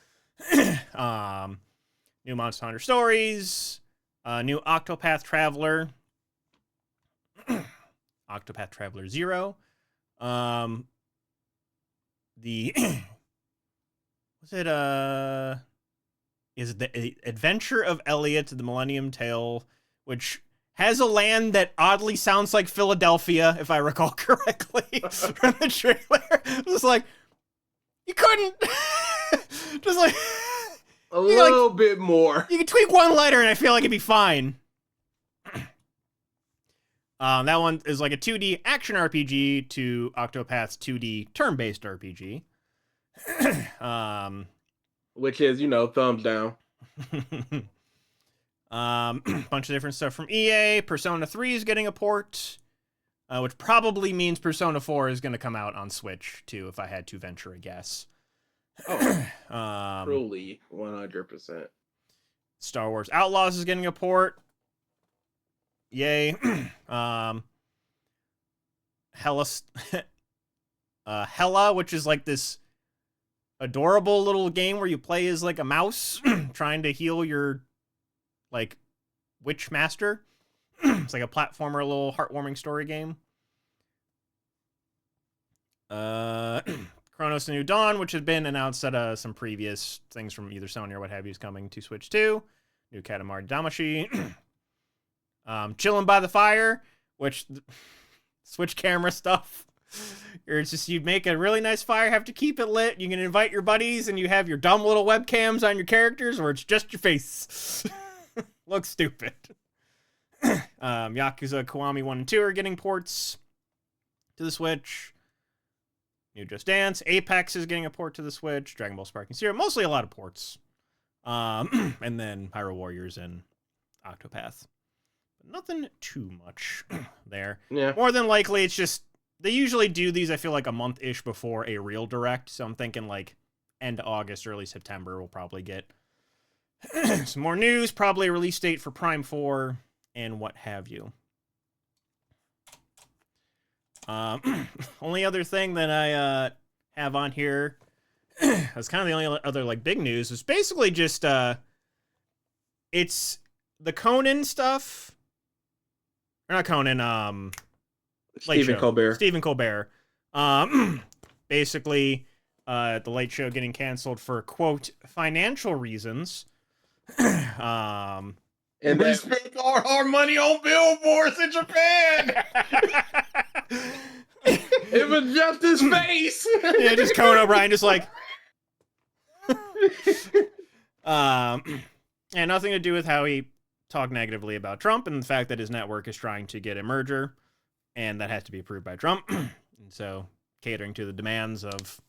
[SPEAKER 1] New Monster Hunter Stories, new Octopath Traveler. Octopath Traveler 0. The was it is it the Adventure of Elliot, the Millennium Tale, which has a land that oddly sounds like Philadelphia, if I recall correctly from the trailer. Just like, you couldn't just like
[SPEAKER 2] a little bit more.
[SPEAKER 1] You can tweak one letter and I feel like it'd be fine. That one is like a 2D action RPG to Octopath's 2D turn-based RPG.
[SPEAKER 2] Which is, thumbs down.
[SPEAKER 1] Bunch of different stuff from EA. Persona 3 is getting a port, which probably means Persona 4 is going to come out on Switch too, if I had to venture a guess.
[SPEAKER 2] Oh, truly 100%.
[SPEAKER 1] Star Wars Outlaws is getting a port. Yay. Hella, which is like this adorable little game where you play as like a mouse trying to heal your like witch master. It's like a platformer, a little heartwarming story game. Chronos: The New Dawn, which had been announced at some previous things from either Sony or what have you, is coming to Switch 2. New Katamari Damacy. Chilling by the Fire, which Switch camera stuff. It's just, you make a really nice fire, have to keep it lit. You can invite your buddies and you have your dumb little webcams on your characters, or it's just your face. Looks stupid. Yakuza Kiwami 1 and 2 are getting ports to the Switch. New Just Dance. Apex is getting a port to the Switch. Dragon Ball Sparking Zero. Mostly a lot of ports. And then Hyrule Warriors and Octopath. But nothing too much there.
[SPEAKER 2] Yeah.
[SPEAKER 1] More than likely, it's just, they usually do these, I feel like, a month-ish before a real direct. So I'm thinking like end August, early September, we'll probably get some more news. Probably a release date for Prime 4 and what have you. Only other thing that I have on here, that's kind of the only other like big news, is basically just it's the Conan stuff. Or not Conan,
[SPEAKER 2] Stephen Colbert.
[SPEAKER 1] Stephen Colbert. Basically, the Late Show getting canceled for, quote, financial reasons.
[SPEAKER 2] And
[SPEAKER 3] we spent our money on billboards in Japan.
[SPEAKER 2] It was just his face.
[SPEAKER 1] Yeah, just Conan O'Brien, just like. And nothing to do with how he talked negatively about Trump and the fact that his network is trying to get a merger, and that has to be approved by Trump. And so, catering to the demands of.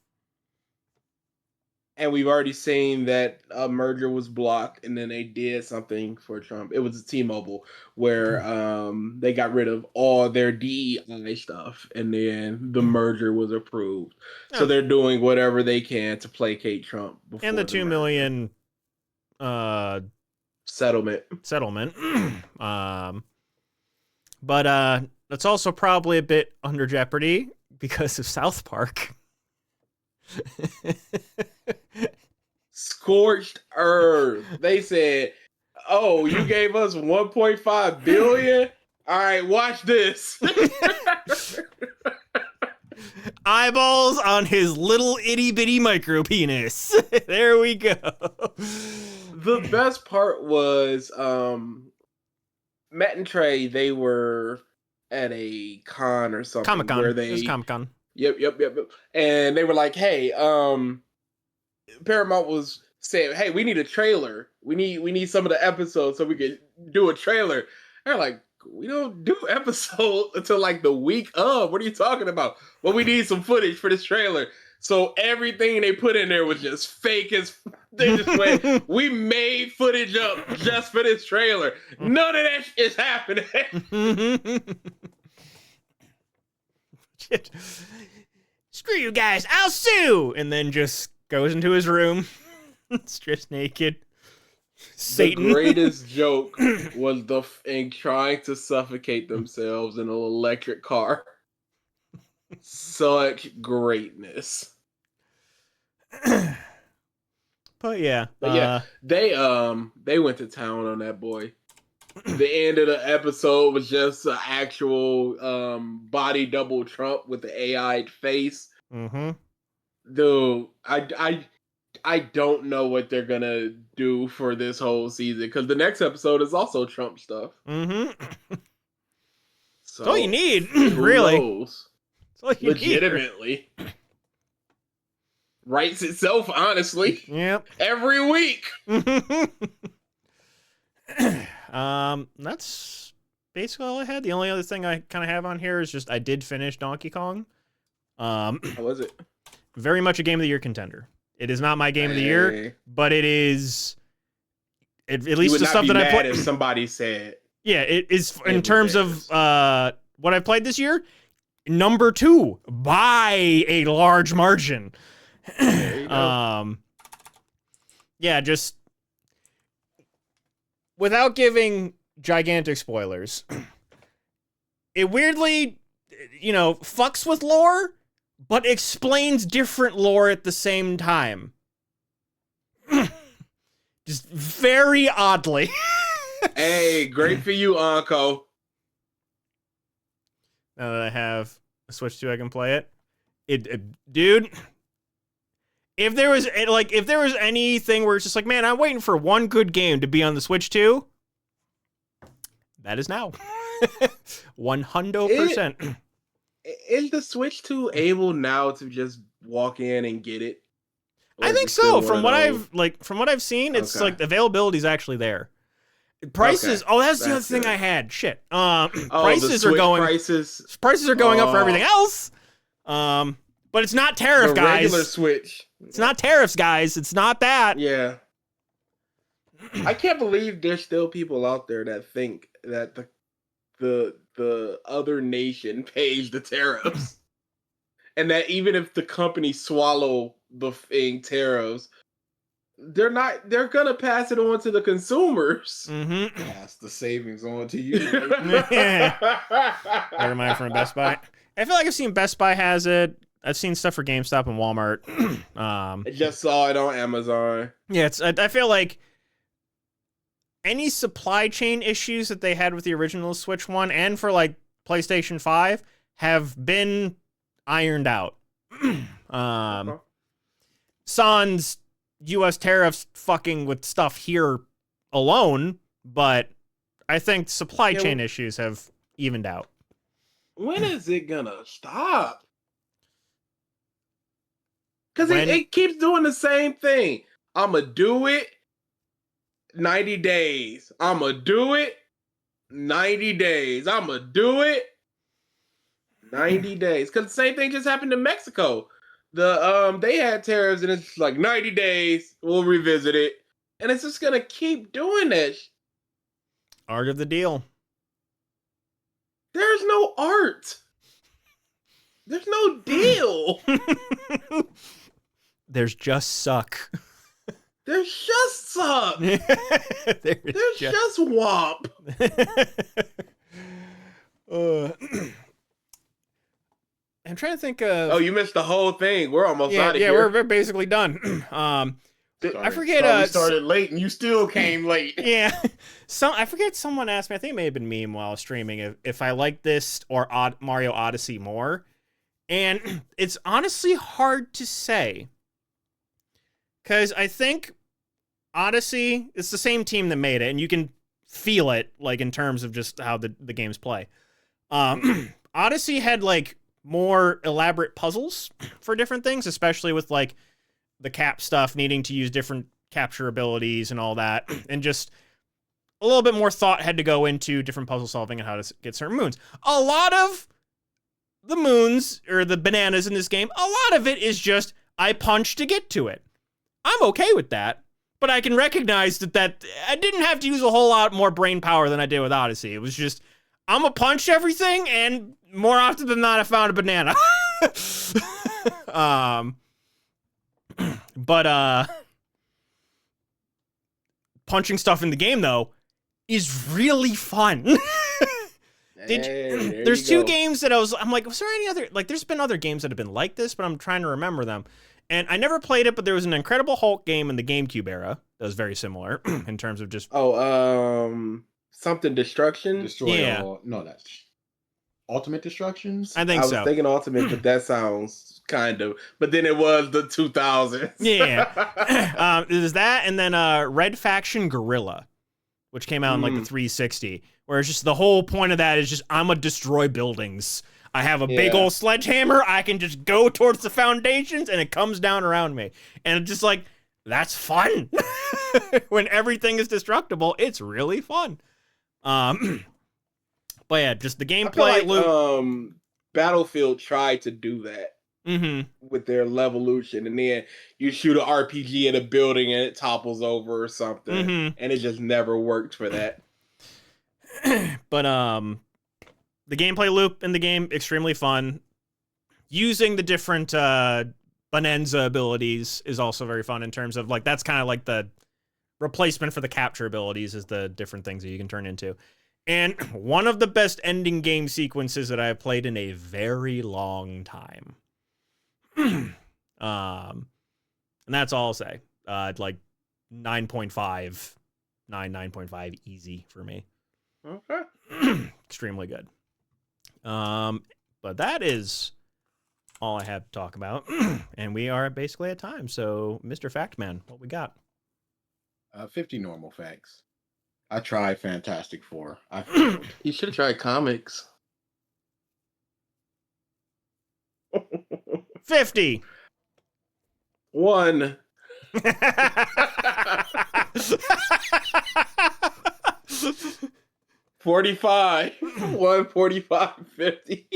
[SPEAKER 2] And we've already seen that a merger was blocked, and then they did something for Trump. It was T-Mobile, where they got rid of all their DEI stuff, and then the merger was approved.
[SPEAKER 1] Oh.
[SPEAKER 2] So they're doing whatever they can to placate Trump.
[SPEAKER 1] And the $2 million
[SPEAKER 2] settlement.
[SPEAKER 1] But that's also probably a bit under jeopardy because of South Park.
[SPEAKER 2] Scorched earth. They said, "Oh, you gave us 1.5 billion. All right, watch this."
[SPEAKER 1] Eyeballs on his little itty bitty micro penis. There we go.
[SPEAKER 2] The best part was Matt and Trey. They were at a con or something.
[SPEAKER 1] Comic-Con.
[SPEAKER 2] Where they,
[SPEAKER 1] it was Comic-Con.
[SPEAKER 2] Yep. And they were like, "Hey, Paramount was saying, hey, we need a trailer. We need some of the episodes so we can do a trailer." They're like, "We don't do episodes until like the week of. What are you talking about? Well, we need some footage for this trailer." So everything they put in there was just fake as. They just went, "We made footage up just for this trailer. None of that is happening."
[SPEAKER 1] Screw you guys, I'll sue! And then just goes into his room, strips naked. Satan.
[SPEAKER 2] The greatest joke was in trying to suffocate themselves in an electric car. Such greatness.
[SPEAKER 1] But yeah,
[SPEAKER 2] they went to town on that boy. the end of the episode was just an actual body double Trump with the AI face.
[SPEAKER 1] Mm-hmm.
[SPEAKER 2] Dude, I don't know what they're gonna do for this whole season because the next episode is also Trump stuff.
[SPEAKER 1] Mm-hmm.
[SPEAKER 2] So
[SPEAKER 1] That's all you need,
[SPEAKER 2] who
[SPEAKER 1] really.
[SPEAKER 2] knows?
[SPEAKER 1] That's all you
[SPEAKER 2] Legitimately. Writes itself, honestly.
[SPEAKER 1] Yep.
[SPEAKER 2] Every week.
[SPEAKER 1] That's basically all I had. The only other thing I kind of have on here is just I did finish Donkey Kong.
[SPEAKER 2] How was it?
[SPEAKER 1] Very much a Game of the Year contender. It is not my Game of the Year, but it is. At least the stuff that I played.
[SPEAKER 2] If somebody said,
[SPEAKER 1] yeah, it is in terms of what I've played this year. Number 2 by a large margin. Yeah, just without giving gigantic spoilers. It weirdly, fucks with lore, but explains different lore at the same time. Just very oddly.
[SPEAKER 2] Hey, great for you, Anko.
[SPEAKER 1] Now that I have a Switch 2, I can play it. Dude, if there was anything where it's just like, man, I'm waiting for one good game to be on the Switch 2, that is now. 100%.
[SPEAKER 2] Is the Switch 2 able now to just walk in and get it?
[SPEAKER 1] I think so. From what I've seen, it's like the availability is actually there. Prices. Okay. Oh, that's the other thing I had. Shit. Prices are going. Prices are going up for everything else. But it's not tariff, guys.
[SPEAKER 2] Regular Switch.
[SPEAKER 1] It's not tariffs, guys. It's not that.
[SPEAKER 2] Yeah. I can't believe there's still people out there that think that the other nation pays the tariffs, and that even if the company swallow the tariffs, they're gonna pass it on to the consumers.
[SPEAKER 1] Mm-hmm.
[SPEAKER 3] Pass the savings on to you.
[SPEAKER 1] Never mind, from Best Buy. I feel like I've seen Best Buy has it. I've seen stuff for GameStop and Walmart.
[SPEAKER 2] I just saw it on Amazon.
[SPEAKER 1] Yeah, I feel like any supply chain issues that they had with the original Switch 1 and for like PlayStation 5 have been ironed out. Sans US tariffs fucking with stuff here alone, but I think supply chain issues have evened out.
[SPEAKER 2] When is it gonna stop? Because it keeps doing the same thing. I'ma do it 90 days. I'ma do it 90 days. I'ma do it 90 days. Because the same thing just happened to Mexico. They had tariffs and it's like 90 days. We'll revisit it. And it's just gonna keep doing that.
[SPEAKER 1] Art of the deal.
[SPEAKER 2] There's no art. There's no deal.
[SPEAKER 1] There's just suck.
[SPEAKER 2] There's just suck. There's just womp.
[SPEAKER 1] I'm trying to think of...
[SPEAKER 2] Oh, you missed the whole thing. We're almost out of here.
[SPEAKER 1] Yeah, we're basically done. I forget.
[SPEAKER 3] We started late and you still came late.
[SPEAKER 1] Yeah. I forget, someone asked me, I think it may have been me while I was streaming, if I like this or Mario Odyssey more. And it's honestly hard to say. Because I think Odyssey, it's the same team that made it, and you can feel it, like, in terms of just how the games play. Odyssey had, like, more elaborate puzzles for different things, especially with, like, the cap stuff, needing to use different capture abilities and all that, and just a little bit more thought had to go into different puzzle solving and how to get certain moons. A lot of the moons, or the bananas in this game, a lot of it is just, I punch to get to it. I'm okay with that, but I can recognize that I didn't have to use a whole lot more brain power than I did with Odyssey. It was just, I'm gonna punch everything, and more often than not, I found a banana. But punching stuff in the game, though, is really fun. There's two games that I'm like, was there any other, like, there's been other games that have been like this, but I'm trying to remember them. And I never played it, but there was an Incredible Hulk game in the GameCube era that was very similar in terms of just...
[SPEAKER 2] something destruction.
[SPEAKER 3] Destroy
[SPEAKER 1] Yeah.
[SPEAKER 3] all. No, that's Ultimate Destructions.
[SPEAKER 1] I think
[SPEAKER 2] I was
[SPEAKER 1] so.
[SPEAKER 2] thinking Ultimate, but that sounds kind of. But then it was the 2000s.
[SPEAKER 1] Yeah. There's that, and then Red Faction Guerrilla, which came out in like the 360, where it's just the whole point of that is just I'm gonna destroy buildings. I have a big old sledgehammer. I can just go towards the foundations, and it comes down around me. And it's just like, that's fun. When everything is destructible, it's really fun. But yeah, just the gameplay loop.
[SPEAKER 2] Battlefield tried to do that with their Levolution, and then you shoot an RPG at a building and it topples over or something, and it just never worked for that.
[SPEAKER 1] But the gameplay loop in the game, extremely fun. Using the different Bonanza abilities is also very fun in terms of, like, that's kind of like the replacement for the capture abilities is the different things that you can turn into. And one of the best ending game sequences that I have played in a very long time. And that's all I'll say. Like 9.5, 9.5 easy for me.
[SPEAKER 2] Okay.
[SPEAKER 1] Extremely good. But that is all I have to talk about. And we are basically at time. So, Mr. Factman, what we got?
[SPEAKER 3] 50 normal facts. I tried Fantastic Four. I failed.
[SPEAKER 2] You should have tried comics.
[SPEAKER 1] 50.
[SPEAKER 2] 1. 45. 1, 45, 50.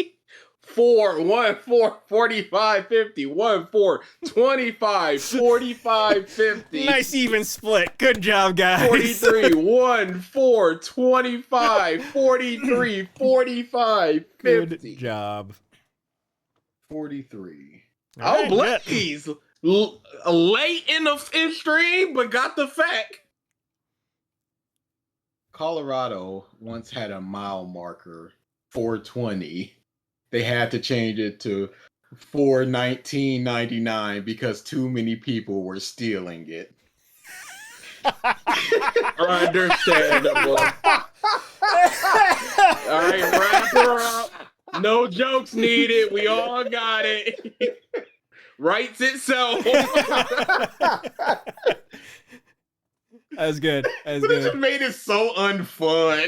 [SPEAKER 2] 4, 1, 4, 45, 50. 1, 4, 25, 45, 50.
[SPEAKER 1] Nice even split. Good job, guys.
[SPEAKER 2] 43, 1, 4, 25, 43, 45, 50.
[SPEAKER 1] Good job.
[SPEAKER 3] 43.
[SPEAKER 2] Oh, Blackies. Late in the stream, but got the fact.
[SPEAKER 3] Colorado once had a mile marker, 420. They had to change it to 419.99 because too many people were stealing it.
[SPEAKER 2] Understandable. All right, wrap her up. No jokes needed. We all got it. Writes itself.
[SPEAKER 1] That was good. That was
[SPEAKER 3] But it
[SPEAKER 1] good.
[SPEAKER 3] just made it so unfun.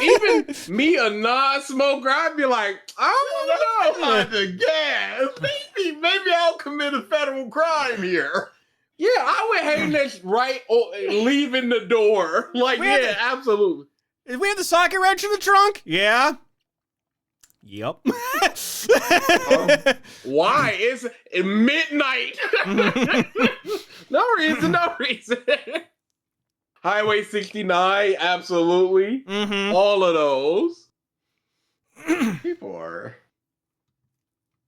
[SPEAKER 2] Even me, a non-smoker, I'd be like, I don't know.
[SPEAKER 3] On the gas. Maybe I'll commit a federal crime here.
[SPEAKER 2] Yeah, I would hang this right leaving the door. Like, yeah, absolutely.
[SPEAKER 1] Did we have the socket wrench in the trunk? Yeah. Yep.
[SPEAKER 2] Why? It's midnight. No reason, no reason. Highway 69, absolutely. All of those.
[SPEAKER 3] People are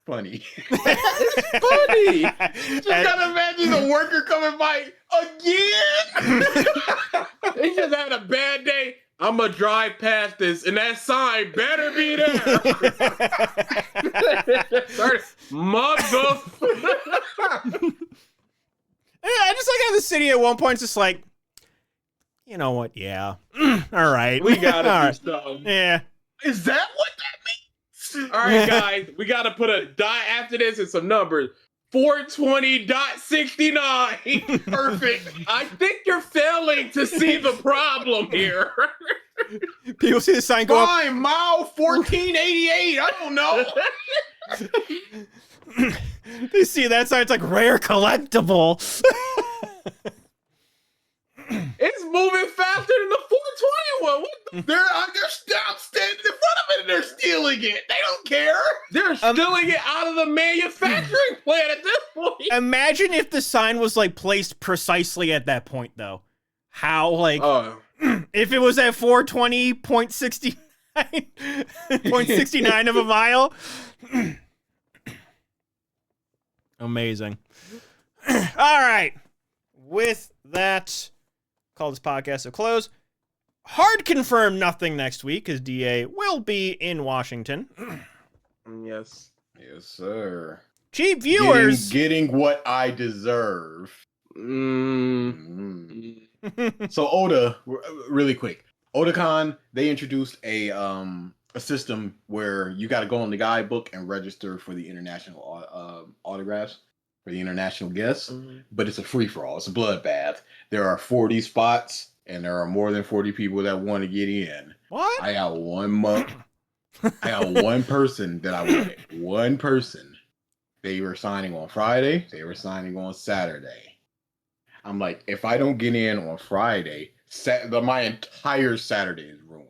[SPEAKER 3] funny.
[SPEAKER 2] It's funny.
[SPEAKER 3] Just gotta imagine the worker coming by again.
[SPEAKER 2] They just had a bad day. I'm gonna drive past this, and that sign better be there. Mother.
[SPEAKER 1] I just like how the city at one point is just like, you know what? Yeah. All right.
[SPEAKER 2] We gotta
[SPEAKER 1] All
[SPEAKER 2] do
[SPEAKER 1] right.
[SPEAKER 2] something.
[SPEAKER 1] Yeah.
[SPEAKER 3] Is that what that means?
[SPEAKER 2] All right, guys, we gotta put a dot after this and some numbers. 420.69. Perfect. I think you're failing to see the problem here.
[SPEAKER 1] People see the sign go up.
[SPEAKER 3] Fine, mile 1488. I don't know.
[SPEAKER 1] They see that sign. It's like rare collectible.
[SPEAKER 2] It's moving faster than the 421.
[SPEAKER 3] They're standing in front of it and they're stealing it. They don't care.
[SPEAKER 2] They're stealing it out of the manufacturing plant at this point.
[SPEAKER 1] Imagine if the sign was like placed precisely at that point, though. How, like, if it was at 420.69 0.69 of a mile. Amazing. All right. With that, call this podcast a close. Hard confirm nothing next week because DA will be in Washington.
[SPEAKER 2] Yes.
[SPEAKER 3] Yes, sir.
[SPEAKER 1] Cheap viewers.
[SPEAKER 3] Getting what I deserve. So Oda, really quick. Otakon, they introduced a system where you got to go on the guidebook and register for the international autographs for the international guests, but it's a free for all. It's a bloodbath. There are 40 spots, and there are more than 40 people that want to get in.
[SPEAKER 1] What?
[SPEAKER 3] I got one person that I wanted. One person. They were signing on Friday. They were signing on Saturday. I'm like, if I don't get in on Friday, my entire Saturday is ruined.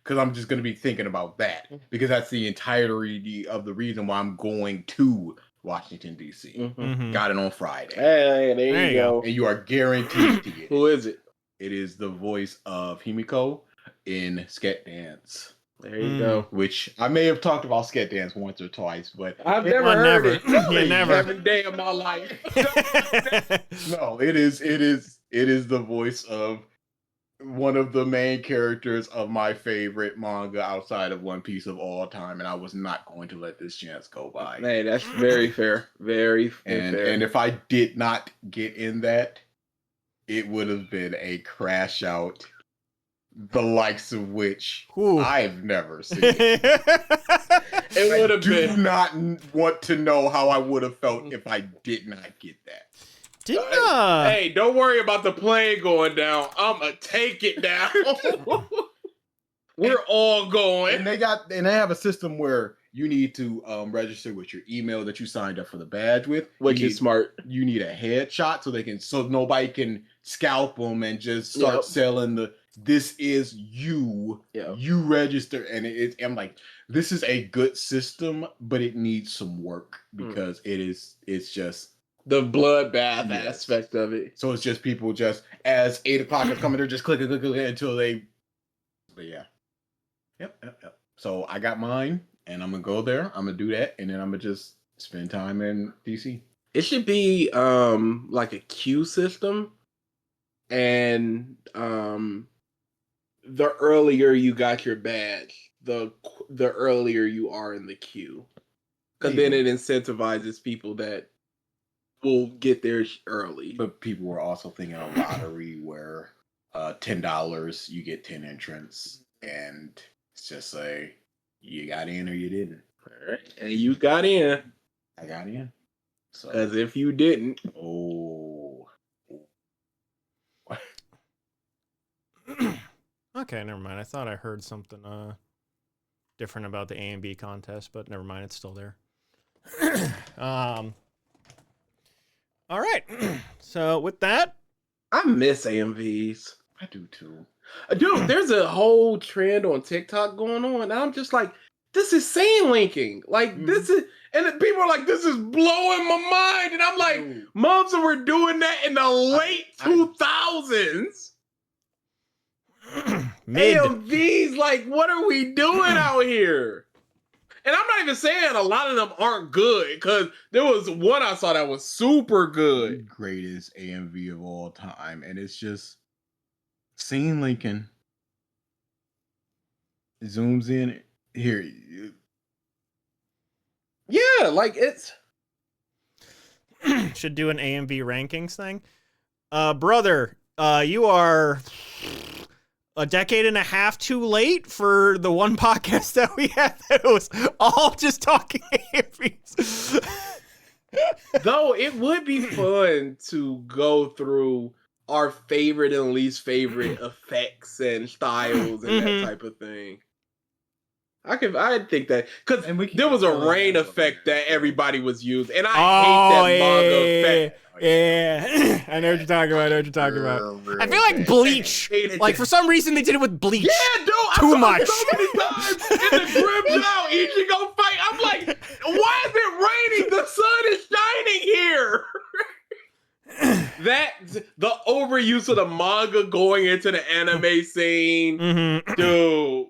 [SPEAKER 3] Because I'm just going to be thinking about that. Because that's the entirety of the reason why I'm going to Washington, D.C. Got it on Friday.
[SPEAKER 2] Hey, there you go.
[SPEAKER 3] And you are guaranteed to get it.
[SPEAKER 2] Who is it?
[SPEAKER 3] It is the voice of Himiko in Sket Dance.
[SPEAKER 2] There you go.
[SPEAKER 3] Which I may have talked about Sket Dance once or twice, but
[SPEAKER 2] I've never heard it.
[SPEAKER 1] You never.
[SPEAKER 2] Every day of my life.
[SPEAKER 3] No, it is the voice of one of the main characters of my favorite manga outside of One Piece of all time, and I was not going to let this chance go by.
[SPEAKER 2] Hey, that's very fair. Very fair.
[SPEAKER 3] And if I did not get in that, it would have been a crash out, the likes of which I've never seen.
[SPEAKER 2] It would have been.
[SPEAKER 3] I do not want to know how I would have felt if I did not get that.
[SPEAKER 2] Hey, don't worry about the plane going down. I'ma take it down. We're all going.
[SPEAKER 3] And they have a system where you need to register with your email that you signed up for the badge with,
[SPEAKER 2] which is smart.
[SPEAKER 3] You need a headshot so nobody can scalp them and just start selling this is you. Yep. You register, and I'm like, this is a good system, but it needs some work because it's just
[SPEAKER 2] the bloodbath aspect of it.
[SPEAKER 3] So it's just people just as 8 o'clock is coming, they're just clicking until they. But yeah. Yep. So I got mine, and I'm gonna go there. I'm gonna do that, and then I'm gonna just spend time in DC.
[SPEAKER 2] It should be like a queue system, and the earlier you got your badge, the earlier you are in the queue, because then it incentivizes people that will get there early.
[SPEAKER 3] But people were also thinking a lottery where $10 you get 10 entrants, and it's just like you got in or you didn't.
[SPEAKER 2] All right, and you got in.
[SPEAKER 3] I got in. So
[SPEAKER 2] as if you didn't.
[SPEAKER 1] Okay, never mind. I thought I heard something different about the A and B contest, but never mind. It's still there. All right. So with that,
[SPEAKER 2] I miss AMVs.
[SPEAKER 3] I do too.
[SPEAKER 2] Dude, there's a whole trend on TikTok going on, and I'm just like, this is scene linking. Like, this is, and people are like, this is blowing my mind. And I'm like, moms were doing that in the late 2000s. AMVs, like, what are we doing out here? And I'm not even saying a lot of them aren't good, because there was one I saw that was super good.
[SPEAKER 3] The greatest AMV of all time, and it's just scene linking. It zooms in here.
[SPEAKER 2] Yeah, like it's
[SPEAKER 1] should do an AMV rankings thing. Brother, you are a decade and a half too late for the one podcast that we had that was all just talking AMVs.
[SPEAKER 2] Though it would be fun to go through our favorite and least favorite effects and styles and that type of thing. I think that, because there was a rain effect that everybody was using, and I hate that manga effect.
[SPEAKER 1] Yeah, I know what you're talking about. I feel like Bleach. Like, for some reason, they did it with Bleach.
[SPEAKER 2] Yeah, dude.
[SPEAKER 1] Too much.
[SPEAKER 2] So many times in the Grim Jow, Ichigo fight. I'm like, why is it raining? The sun is shining here. The overuse of the manga going into the anime scene, dude.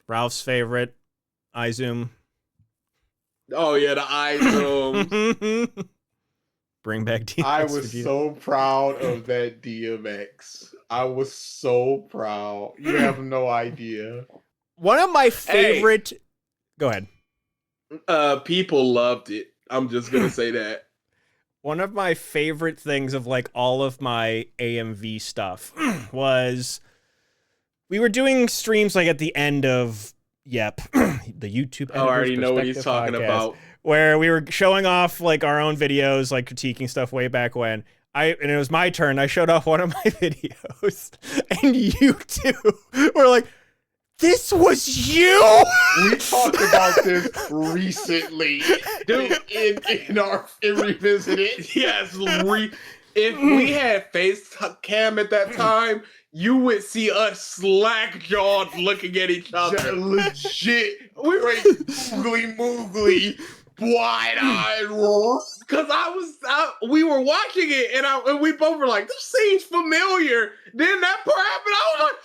[SPEAKER 1] Ralph's favorite, iZoom.
[SPEAKER 2] Oh yeah, the iZoom.
[SPEAKER 1] Bring back DMX.
[SPEAKER 3] I was so proud of that DMX. I was so proud. You have no idea.
[SPEAKER 1] One of my favorite. Go ahead.
[SPEAKER 2] People loved it. I'm just gonna say that.
[SPEAKER 1] One of my favorite things of like all of my AMV stuff was we were doing streams like at the end of the YouTube.
[SPEAKER 2] Oh, I already know what he's
[SPEAKER 1] Perspective
[SPEAKER 2] talking
[SPEAKER 1] podcast,
[SPEAKER 2] about.
[SPEAKER 1] where we were showing off like our own videos, like critiquing stuff way back when. And it was my turn. I showed off one of my videos, and you two were like, "This was you."
[SPEAKER 3] We talked about this recently,
[SPEAKER 2] Dude,
[SPEAKER 3] in Revisited.
[SPEAKER 2] Yes, if we had face cam at that time, you would see us slack jawed looking at each other.
[SPEAKER 3] Legit, we were googly moogly, wide eyed.
[SPEAKER 2] Because we were watching it, and we both were like, "This seems familiar." Then that part happened. I was like,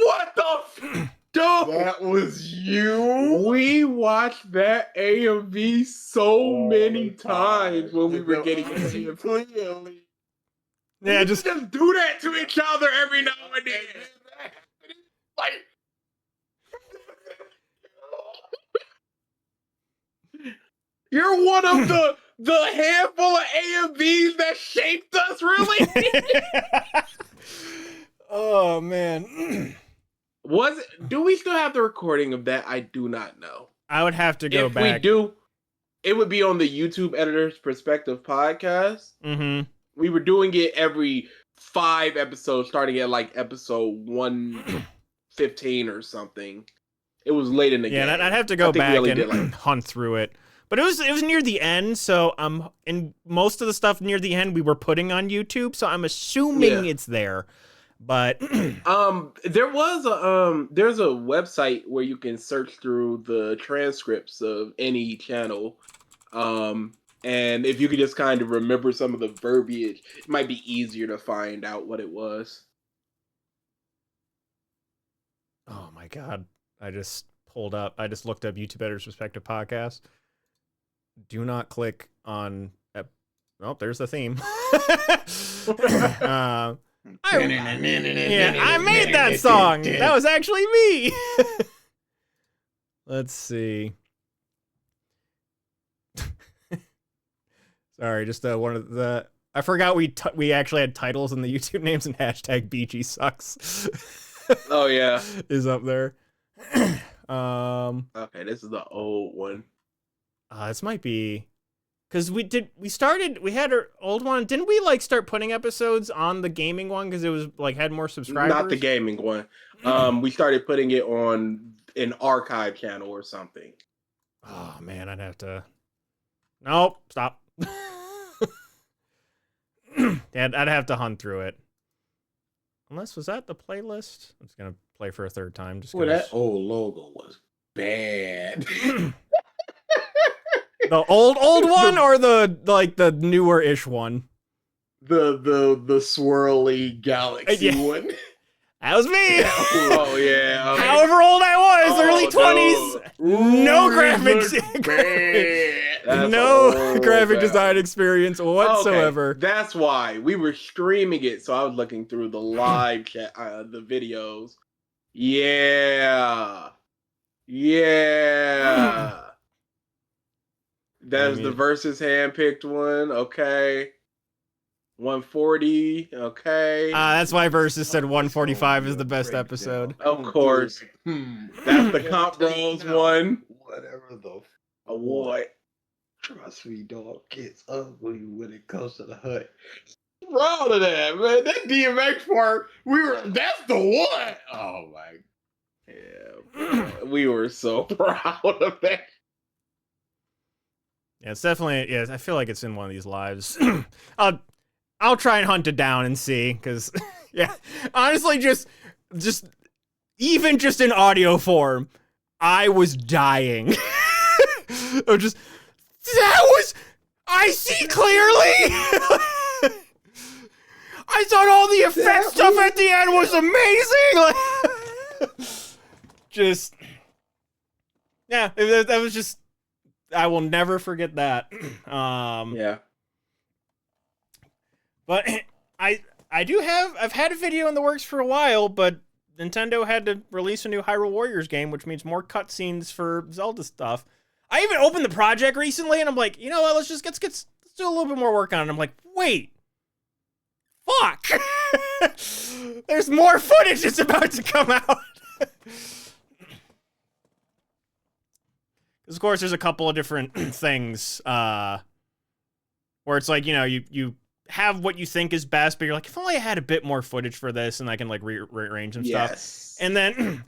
[SPEAKER 2] "What the?" Dude,
[SPEAKER 3] That was you.
[SPEAKER 2] we watched that AMV so many times when we were getting AMV.
[SPEAKER 3] clearly.
[SPEAKER 1] Yeah,
[SPEAKER 2] We just do that to each other every now and then.
[SPEAKER 3] Like,
[SPEAKER 2] You're one of the handful of AMVs that shaped us, really.
[SPEAKER 1] Oh man.
[SPEAKER 2] Was it? Do we still have the recording of that? I do not know.
[SPEAKER 1] I would have to go
[SPEAKER 2] If
[SPEAKER 1] back.
[SPEAKER 2] we do, it would be on the YouTube Editor's Perspective podcast.
[SPEAKER 1] Mm-hmm.
[SPEAKER 2] We were doing it every 5 episodes, starting at like episode 115 or something. It was late in the game.
[SPEAKER 1] Yeah, and I'd have to go
[SPEAKER 2] I think we
[SPEAKER 1] back
[SPEAKER 2] only
[SPEAKER 1] and
[SPEAKER 2] did, like-
[SPEAKER 1] hunt through it. But it was near the end, so and most of the stuff near the end we were putting on YouTube, so I'm assuming it's there. But
[SPEAKER 2] there's a website where you can search through the transcripts of any channel. And if you could just kind of remember some of the verbiage, it might be easier to find out what it was.
[SPEAKER 1] oh my god, I just looked up YouTube Editor's Perspective podcast. Do not click on oh, there's the theme. I made that song. That was actually me. Let's see. Sorry, just one of the. I forgot we actually had titles in the YouTube names, and hashtag BG sucks.
[SPEAKER 2] Oh yeah.
[SPEAKER 1] Is up there.
[SPEAKER 2] Okay, this is the old one.
[SPEAKER 1] This might be because we had our old one. Didn't we like start putting episodes on the gaming one because it was like had more subscribers?
[SPEAKER 2] Not the gaming one. We started putting it on an archive channel or something.
[SPEAKER 1] Oh man, I'd have to. Nope, stop. Yeah, I'd have to hunt through it. Unless was that the playlist? I'm just gonna play for a third time. Just
[SPEAKER 3] well, that old logo was bad.
[SPEAKER 1] the old one or the newer ish one?
[SPEAKER 3] The swirly galaxy one.
[SPEAKER 1] That was me.
[SPEAKER 2] Oh yeah. Okay.
[SPEAKER 1] However old I was, early 20s. No graphics. No graphic design experience whatsoever.
[SPEAKER 2] Okay, that's why we were streaming it. So I was looking through the live chat, the videos. Yeah. That's the versus handpicked one. Okay. 140. Okay.
[SPEAKER 1] That's why Versus said 145 is the best episode.
[SPEAKER 2] Of course. That's the Comp Bros one.
[SPEAKER 3] Whatever the
[SPEAKER 2] What?
[SPEAKER 3] Trust me, dog. It's ugly when it comes to the hut.
[SPEAKER 2] Proud of that, man. That DMX part, that's the one. Oh my. Yeah. We were so proud of that.
[SPEAKER 1] Yeah, it's definitely. Yeah, I feel like it's in one of these lives. I'll try and hunt it down and see, because yeah, honestly, just even just in audio form, I was dying. I see clearly. I thought all the effect stuff at the end was amazing. Yeah, that was just. I will never forget that.
[SPEAKER 2] Yeah.
[SPEAKER 1] But I've had a video in the works for a while, but Nintendo had to release a new Hyrule Warriors game, which means more cutscenes for Zelda stuff. I even opened the project recently, and I'm like, you know what? Let's do a little bit more work on it. I'm like, wait, fuck, there's more footage that's about to come out. Because, of course, there's a couple of different things where it's like, you have what you think is best, but you're like, if only I had a bit more footage for this and I can, like, rearrange some stuff. And then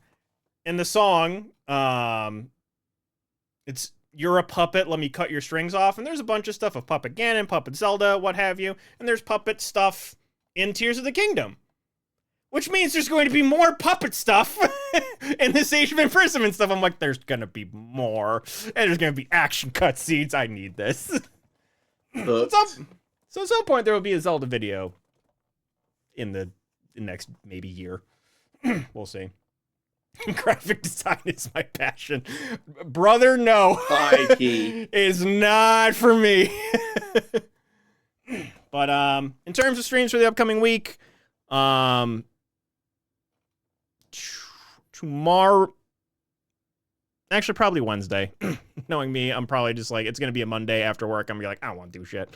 [SPEAKER 1] in the song, it's you're a puppet, let me cut your strings off. And there's a bunch of stuff of Puppet Ganon, Puppet Zelda, what have you. And there's puppet stuff in Tears of the Kingdom. Which means there's going to be more puppet stuff in this Age of Imprisonment stuff. I'm like, there's going to be more. And there's going to be action cutscenes. I need this. So at some point, there will be a Zelda video in the next maybe year. We'll see. Graphic design is my passion. Brother, no. Is not for me. But in terms of streams for the upcoming week, tomorrow, actually probably Wednesday. Knowing me, I'm probably just like, it's gonna be a Monday after work. I'm gonna be like, I don't want to do shit.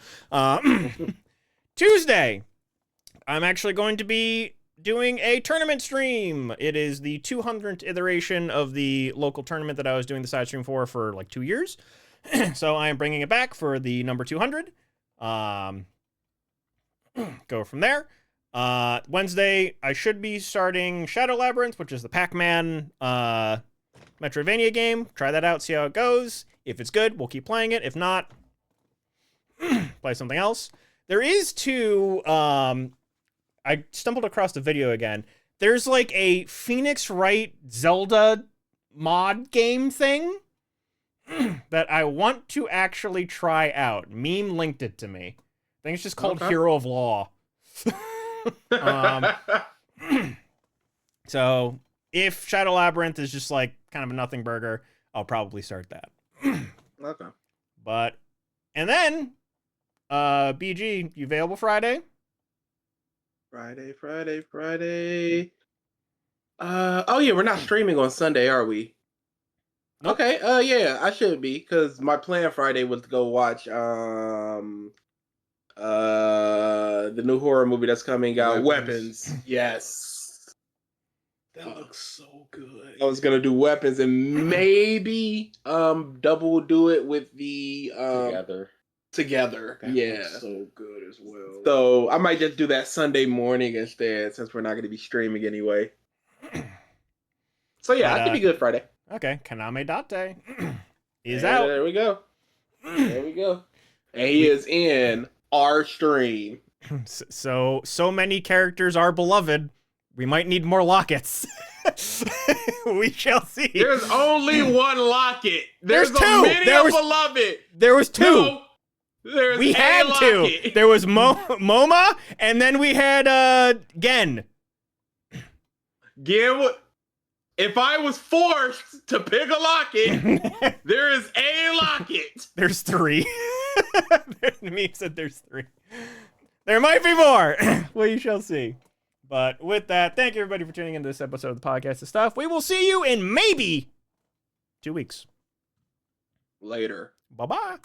[SPEAKER 1] Tuesday, I'm actually going to be doing a tournament stream. It is the 200th iteration of the local tournament that I was doing the side stream for like 2 years. So I am bringing it back for the number 200. Go from there. Wednesday, I should be starting Shadow Labyrinth, which is the Pac-Man Metroidvania game. Try that out, see how it goes. If it's good, we'll keep playing it. If not, play something else. There is two, I stumbled across the video again. There's like a Phoenix Wright Zelda mod game thing that I want to actually try out. Meme linked it to me. I think it's just called Hero of Law. So if Shadow Labyrinth is just like kind of a nothing burger, I'll probably start that.
[SPEAKER 2] Okay.
[SPEAKER 1] But and then BG, you available Friday?
[SPEAKER 2] Friday. Oh yeah, we're not streaming on Sunday, are we?
[SPEAKER 1] Nope.
[SPEAKER 2] Okay. Yeah, I should be, because my plan Friday was to go watch the new horror movie that's coming out, Weapons. Yes. That looks so good. I was gonna do Weapons and maybe double do it with the together. That looks so good as well. So I might just do that Sunday morning instead, since we're not gonna be streaming anyway. So yeah, I could be good Friday.
[SPEAKER 1] Okay, Kaname Date is out.
[SPEAKER 2] There we go. There we go. And he is in our stream.
[SPEAKER 1] So many characters are beloved. We might need more lockets. We shall see.
[SPEAKER 2] There's only one locket. There's
[SPEAKER 1] two.
[SPEAKER 2] Beloved.
[SPEAKER 1] There was two.
[SPEAKER 2] No,
[SPEAKER 1] we had
[SPEAKER 2] locket.
[SPEAKER 1] Two. There was Moma, and then we had Gen.
[SPEAKER 2] Gen. If I was forced to pick a locket, there is a locket.
[SPEAKER 1] There's three. Me said there's three. There might be more. We shall see. But with that, thank you everybody for tuning into this episode of the Podcast and Stuff. We will see you in maybe 2 weeks.
[SPEAKER 2] Later.
[SPEAKER 1] Bye-bye.